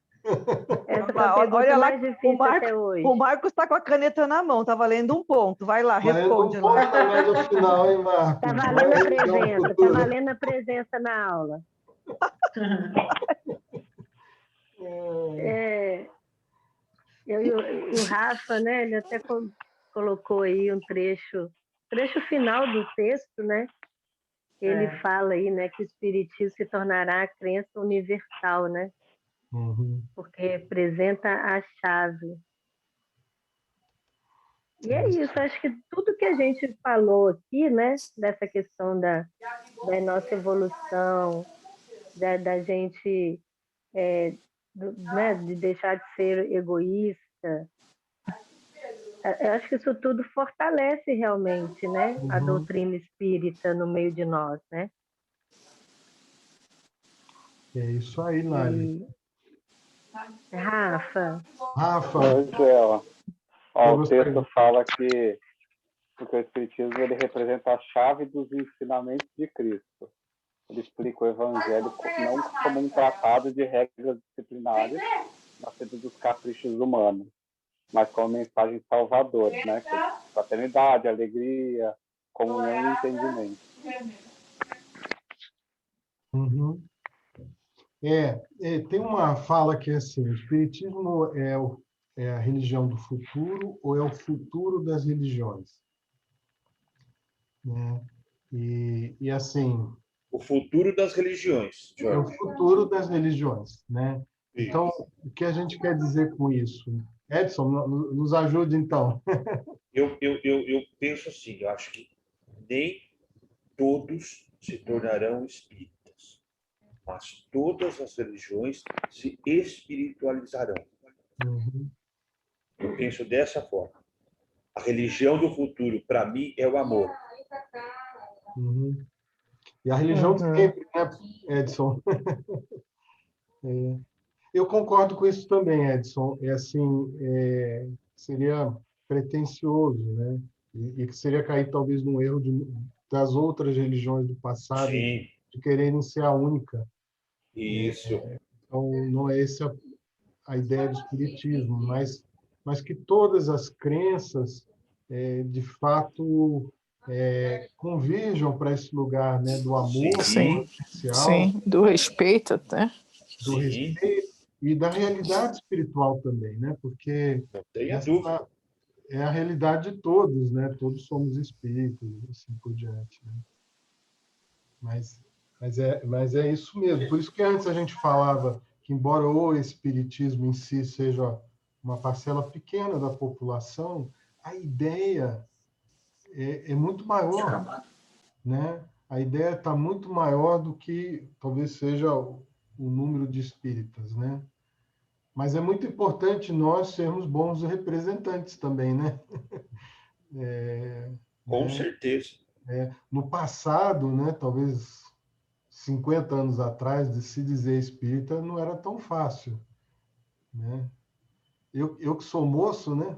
Essa foi a pergunta Olha lá, mais difícil até hoje. O Marcos está com a caneta na mão, está valendo um ponto. Vai lá, responde. Valendo um ponto também no final, hein, Marcos? Está valendo a presença, está valendo a presença na aula. O Rafa, né, ele até colocou aí um trecho final do texto, né? Ele fala aí, né, que o espiritismo se tornará a crença universal, né? Uhum. Porque representa a chave. E é isso, acho que tudo que a gente falou aqui, né, dessa questão da nossa evolução, da gente, né, de deixar de ser egoísta, eu acho que isso tudo fortalece realmente, né, a doutrina espírita no meio de nós, né? É isso aí, Lali. Rafa. O texto fala que o Espiritismo ele representa a chave dos ensinamentos de Cristo. Ele explica o Evangelho não como um tratado de regras disciplinares nascido dos caprichos humanos, mas como mensagem salvadora, né? Fraternidade, alegria, comunhão e entendimento. Uhum. Tem uma fala que é assim: o Espiritismo é a religião do futuro ou é o futuro das religiões? Né? E assim... O futuro das religiões, Jorge. É o futuro das religiões, né? Então, o que a gente quer dizer com isso? Edson, nos ajude, então. Eu penso assim, eu acho que nem todos se tornarão espíritas, mas todas as religiões se espiritualizarão. Uhum. Eu penso dessa forma. A religião do futuro, para mim, é o amor. Uhum. E a religião de sempre, né, Edson? Eu concordo com isso também, Edson. Seria pretensioso, né? E que seria cair talvez num erro das outras religiões do passado, Sim. de quererem ser a única. Isso. Então, não é essa a ideia do espiritismo, mas que todas as crenças, de fato, converjam para esse lugar, né, do amor, sim, essencial, sim, do respeito, né? Do respeito e da realidade espiritual também, né? Porque essa é a realidade de todos, né? Todos somos espíritos, assim por diante, né? Mas é isso mesmo. Por isso que antes a gente falava que, embora o espiritismo em si seja uma parcela pequena da população, a ideia é muito maior, né? A ideia está muito maior do que talvez seja o número de espíritas, né? Mas é muito importante nós sermos bons representantes também, né? Com certeza. No passado, né, talvez 50 anos atrás, de se dizer espírita não era tão fácil, né? Eu que sou moço, né?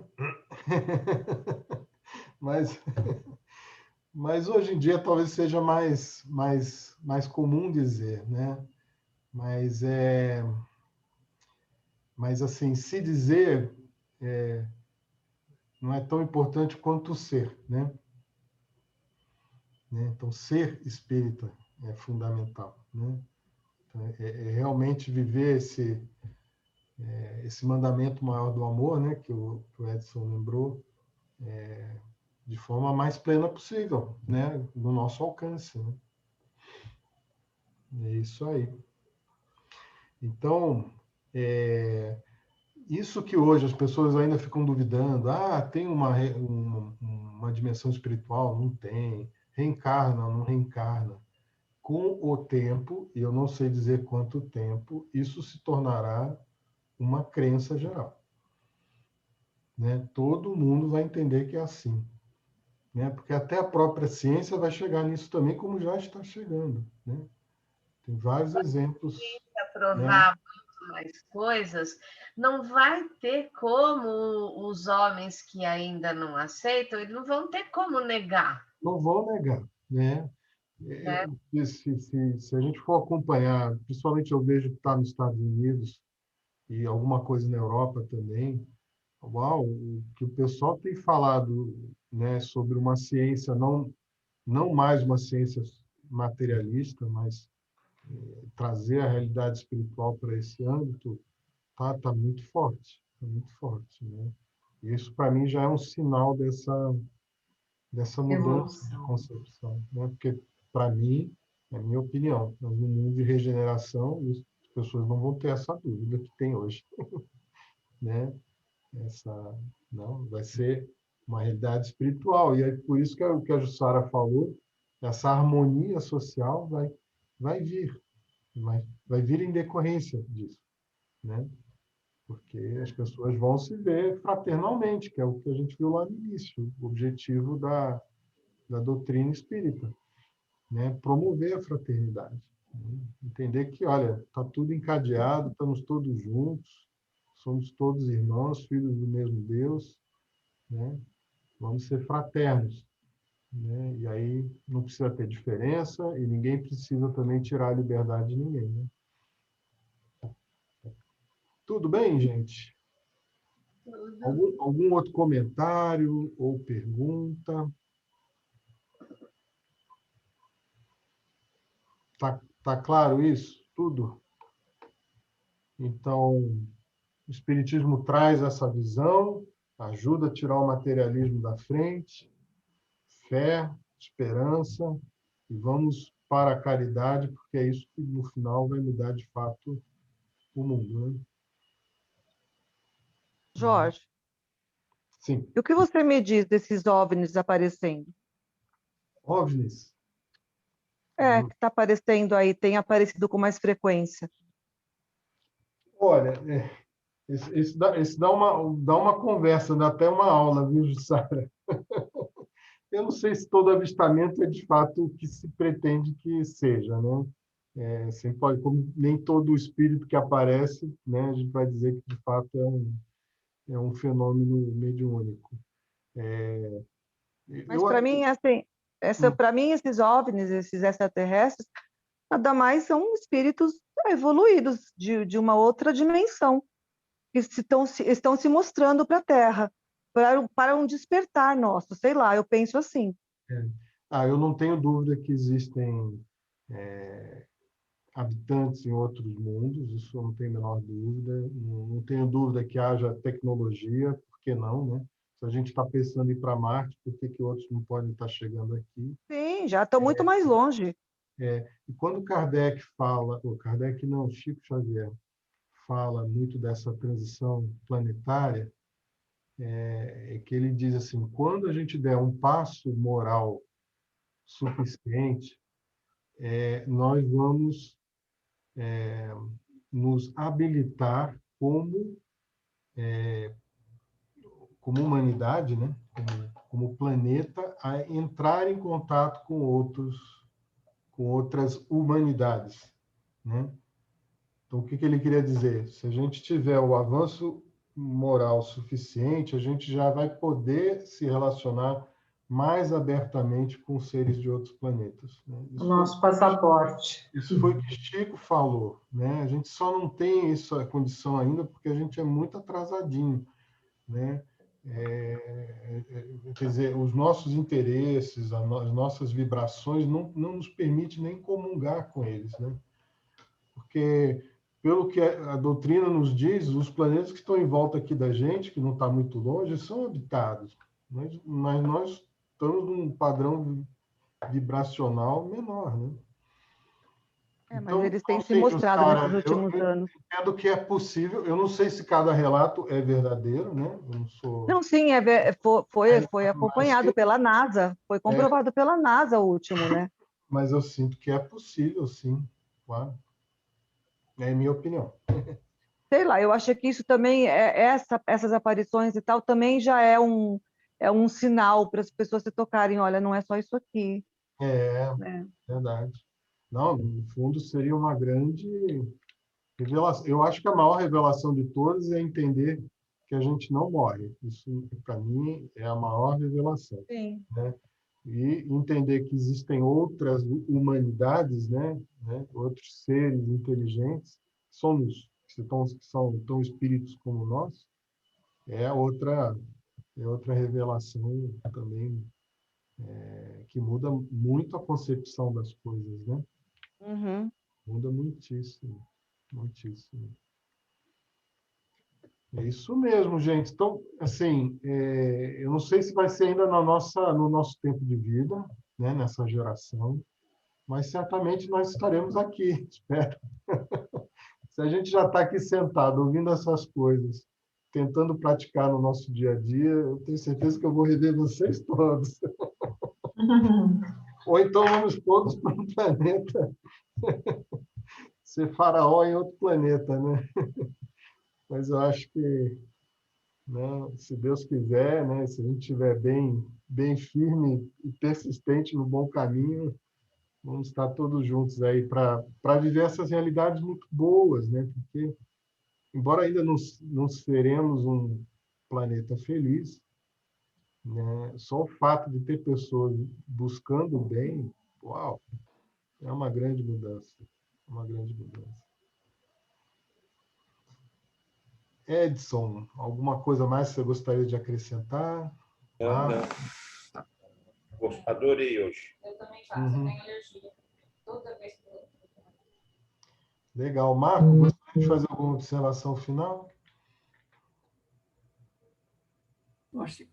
mas hoje em dia talvez seja mais comum dizer, né? Mas assim, se dizer não é tão importante quanto ser, né? Então, ser espírita é fundamental, né? Então, realmente viver esse mandamento maior do amor, né, que o Edson lembrou, de forma mais plena possível, né, no nosso alcance, né? É isso aí. Então, isso que hoje as pessoas ainda ficam duvidando, tem uma dimensão espiritual? Não tem. Reencarna, não reencarna. Com o tempo, e eu não sei dizer quanto tempo, isso se tornará uma crença geral, né? Todo mundo vai entender que é assim, né? Porque até a própria ciência vai chegar nisso também, como já está chegando, né? Tem vários exemplos. Aprovar muito mais coisas, não vai ter como os homens que ainda não aceitam, eles não vão ter como negar. Não vão negar, né? Se a gente for acompanhar, principalmente eu vejo que está nos Estados Unidos e alguma coisa na Europa também, uau, o que o pessoal tem falado, né, sobre uma ciência, não mais uma ciência materialista, mas trazer a realidade espiritual para esse âmbito, tá muito forte, né? E isso para mim já é um sinal dessa mudança de concepção, né? Porque para mim, é a minha opinião, no mundo de regeneração, as pessoas não vão ter essa dúvida que tem hoje, né? Não, vai ser uma realidade espiritual, e é por isso que o que a Jussara falou, essa harmonia social vai vir, vai vir em decorrência disso, né? Porque as pessoas vão se ver fraternalmente, que é o que a gente viu lá no início, o objetivo da doutrina espírita, né? Promover a fraternidade, né? Entender que, olha, está tudo encadeado, estamos todos juntos, somos todos irmãos, filhos do mesmo Deus, né? Vamos ser fraternos, né? E aí não precisa ter diferença e ninguém precisa também tirar a liberdade de ninguém, né? Tudo bem, gente? Algum outro comentário ou pergunta? Tá claro isso? Tudo? Então, o Espiritismo traz essa visão, ajuda a tirar o materialismo da frente, fé, esperança, e vamos para a caridade, porque é isso que, no final, vai mudar, de fato, o mundo, né? Jorge, sim. E o que você me diz desses OVNIs aparecendo? OVNIs? Que está aparecendo aí, tem aparecido com mais frequência. Olha, esse dá uma conversa, dá até uma aula, viu, Jussara? Eu não sei se todo avistamento é de fato o que se pretende que seja, né? Sempre pode, como nem todo espírito que aparece, né, a gente vai dizer que de fato é um fenômeno mediúnico. Mas para mim, assim, para mim, esses OVNIs, esses extraterrestres, nada mais são espíritos evoluídos de uma outra dimensão, que estão se mostrando para a Terra, para um despertar nosso, sei lá, eu penso assim. Eu não tenho dúvida que existem habitantes em outros mundos, isso eu não tenho a menor dúvida. Não tenho dúvida que haja tecnologia, por que não, né? Se a gente está pensando em ir para Marte, por que outros não podem estar chegando aqui? Sim, já estão muito mais longe. E quando Kardec fala, Kardec não, Chico Xavier, fala muito dessa transição planetária, que ele diz assim, quando a gente der um passo moral suficiente, nós vamos nos habilitar como humanidade, né? como planeta, a entrar em contato com outras humanidades, né? Então, o que ele queria dizer? Se a gente tiver o avanço moral suficiente, a gente já vai poder se relacionar mais abertamente com seres de outros planetas, né? O nosso passaporte. Isso foi o que Chico falou, né? A gente só não tem essa condição ainda porque a gente é muito atrasadinho, né? Quer dizer, os nossos interesses, as nossas vibrações não nos permitem nem comungar com eles, né? Porque, pelo que a doutrina nos diz, os planetas que estão em volta aqui da gente, que não está muito longe, são habitados, mas nós estamos num padrão vibracional menor, né? Mas então, eles têm se mostrado nesses últimos anos. Eu entendo que é possível. Eu não sei se cada relato é verdadeiro, né? Eu não sou. Não, sim, foi acompanhado pela NASA, foi comprovado pela NASA o último, né? Mas eu sinto que é possível, sim, claro. É a minha opinião. Sei lá, eu acho que isso também, essas aparições e tal, também já é um sinal para as pessoas se tocarem, olha, não é só isso aqui. Verdade. Não, no fundo seria uma grande revelação. Eu acho que a maior revelação de todas é entender que a gente não morre. Isso, para mim, é a maior revelação. Sim. Né? E entender que existem outras humanidades, né? Outros seres inteligentes, que são tão espíritos como nós, é outra revelação também que muda muito a concepção das coisas, né? Uhum. Muda muitíssimo, muitíssimo. É isso mesmo, gente. Então, assim, eu não sei se vai ser ainda no nosso tempo de vida, né, nessa geração, mas certamente nós estaremos aqui, espero. Se a gente já está aqui sentado, ouvindo essas coisas, tentando praticar no nosso dia a dia, eu tenho certeza que eu vou rever vocês todos. Ou então vamos todos para um planeta, ser faraó em outro planeta, né? Mas eu acho que, né, se Deus quiser, né, se a gente estiver bem firme e persistente no bom caminho, vamos estar todos juntos aí para viver essas realidades muito boas, né? Porque, embora ainda não seremos um planeta feliz, né, só o fato de ter pessoas buscando o bem, uau, é uma grande mudança. Uma grande mudança. Edson, alguma coisa mais que você gostaria de acrescentar? Não. Adorei hoje. Eu também faço, eu tenho alergia. Toda vez que eu... Legal. Marco, gostaria de fazer alguma observação final? Acho que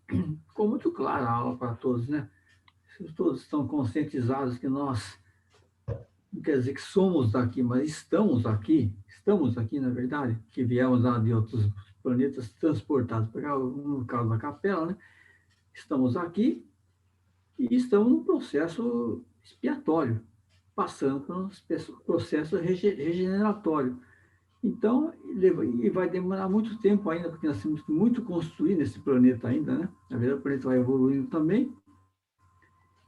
ficou muito clara a aula para todos, né? Todos estão conscientizados que nós, não quer dizer que somos daqui, mas estamos aqui, na verdade, que viemos lá de outros planetas transportados para cá, no caso da capela, né? Estamos aqui e estamos num processo expiatório, passando por um processo regeneratório. Então, e vai demorar muito tempo ainda, porque nós temos que muito construir nesse planeta ainda, né? Na verdade, o planeta vai evoluindo também.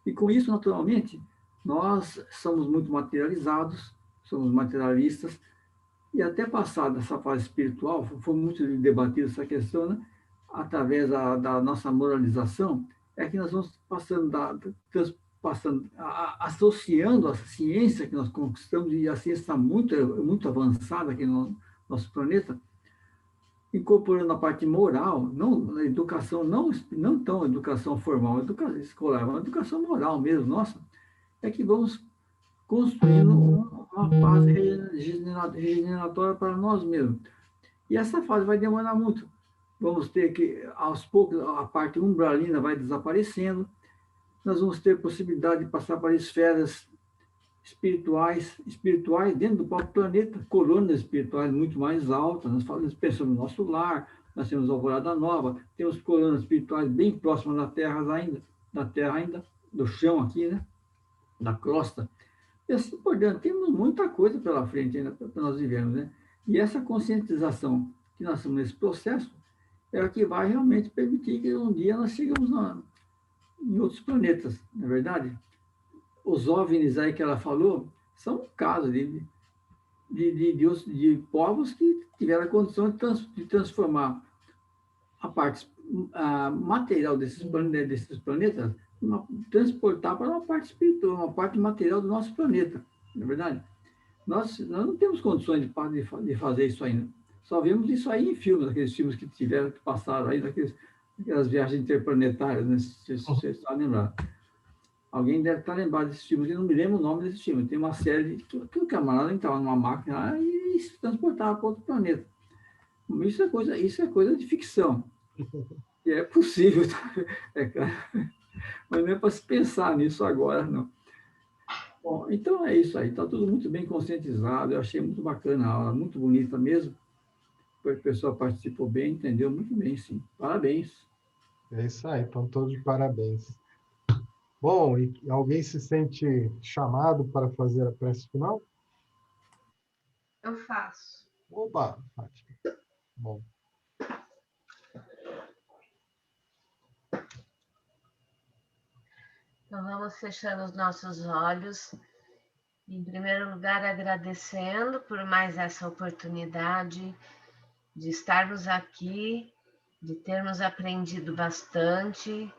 E com isso, naturalmente, nós somos muito materializados, somos materialistas, e até passada essa fase espiritual, foi muito debatida essa questão, né? Através da nossa moralização, é que nós vamos associando a ciência que nós conquistamos, e a ciência está muito avançada aqui no nosso planeta, incorporando a parte moral, não a educação, não tão educação formal, educação escolar, mas educação moral mesmo, nossa, é que vamos construindo uma fase regeneratória para nós mesmos. E essa fase vai demorar muito. Vamos ter que, aos poucos, a parte umbralina vai desaparecendo, nós vamos ter possibilidade de passar para esferas espirituais dentro do próprio planeta, colônias espirituais muito mais altas. Nós pensamos no nosso lar, nós temos a Alvorada Nova, temos colônias espirituais bem próximas da Terra ainda, do chão aqui, né? Da crosta. E assim por diante, temos muita coisa pela frente ainda para nós vivermos, né? E essa conscientização que nós estamos nesse processo é o que vai realmente permitir que um dia nós chegamos em outros planetas, não é verdade? Os OVNIs aí que ela falou são casos de povos que tiveram a condição de transformar a parte material desses planetas, transportar para uma parte espiritual, uma parte material do nosso planeta, não é verdade? Nós não temos condições de fazer isso ainda. Só vemos isso aí em filmes, aqueles filmes que passaram aí, aquelas viagens interplanetárias, né? Se você está lembrado. Alguém deve estar lembrado desses filmes, eu não me lembro o nome desse filme. Tem uma série que o camarada entrava numa máquina e se transportava para outro planeta. Isso é coisa de ficção. E é possível, mas não é para se pensar nisso agora, não. Bom, então é isso aí, está tudo muito bem conscientizado, eu achei muito bacana a aula, muito bonita mesmo. O pessoal participou bem, entendeu muito bem, sim. Parabéns. É isso aí, estão todos de parabéns. Bom, e alguém se sente chamado para fazer a prece final? Eu faço. Oba, Fátima. Bom. Então, vamos fechando os nossos olhos Em primeiro lugar, agradecendo por mais essa oportunidade de estarmos aqui, de termos aprendido bastante,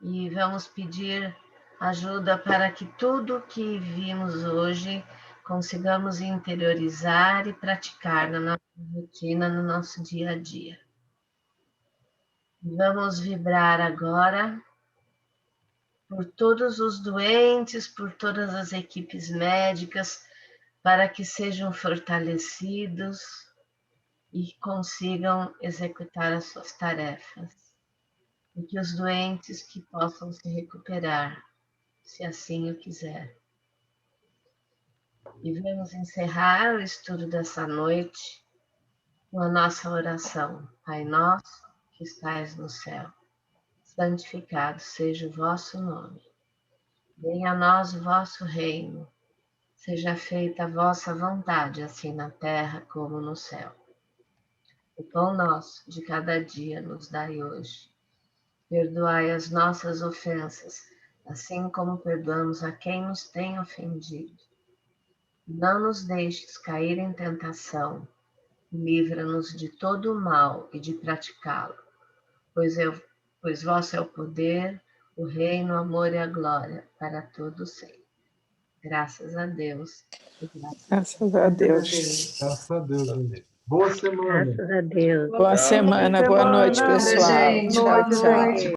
e vamos pedir ajuda para que tudo que vimos hoje consigamos interiorizar e praticar na nossa rotina, no nosso dia a dia. Vamos vibrar agora por todos os doentes, por todas as equipes médicas, para que sejam fortalecidos e consigam executar as suas tarefas. E que os doentes que possam se recuperar, se assim o quiser. E vamos encerrar o estudo dessa noite com a nossa oração. Pai nosso, que estais no céu, santificado seja o vosso nome. Venha a nós o vosso reino. Seja feita a vossa vontade, assim na terra como no céu. O pão nosso de cada dia nos dai hoje. Perdoai as nossas ofensas, assim como perdoamos a quem nos tem ofendido. Não nos deixes cair em tentação, livra-nos de todo o mal e de praticá-lo, pois vosso é o poder, o reino, o amor e a glória para todos sempre. Graças a Deus. Graças a Deus. Graças a Deus, gente. Boa semana. Graças a Deus. Boa semana, boa noite, pessoal. Gente, Tchau, boa tchau. noite.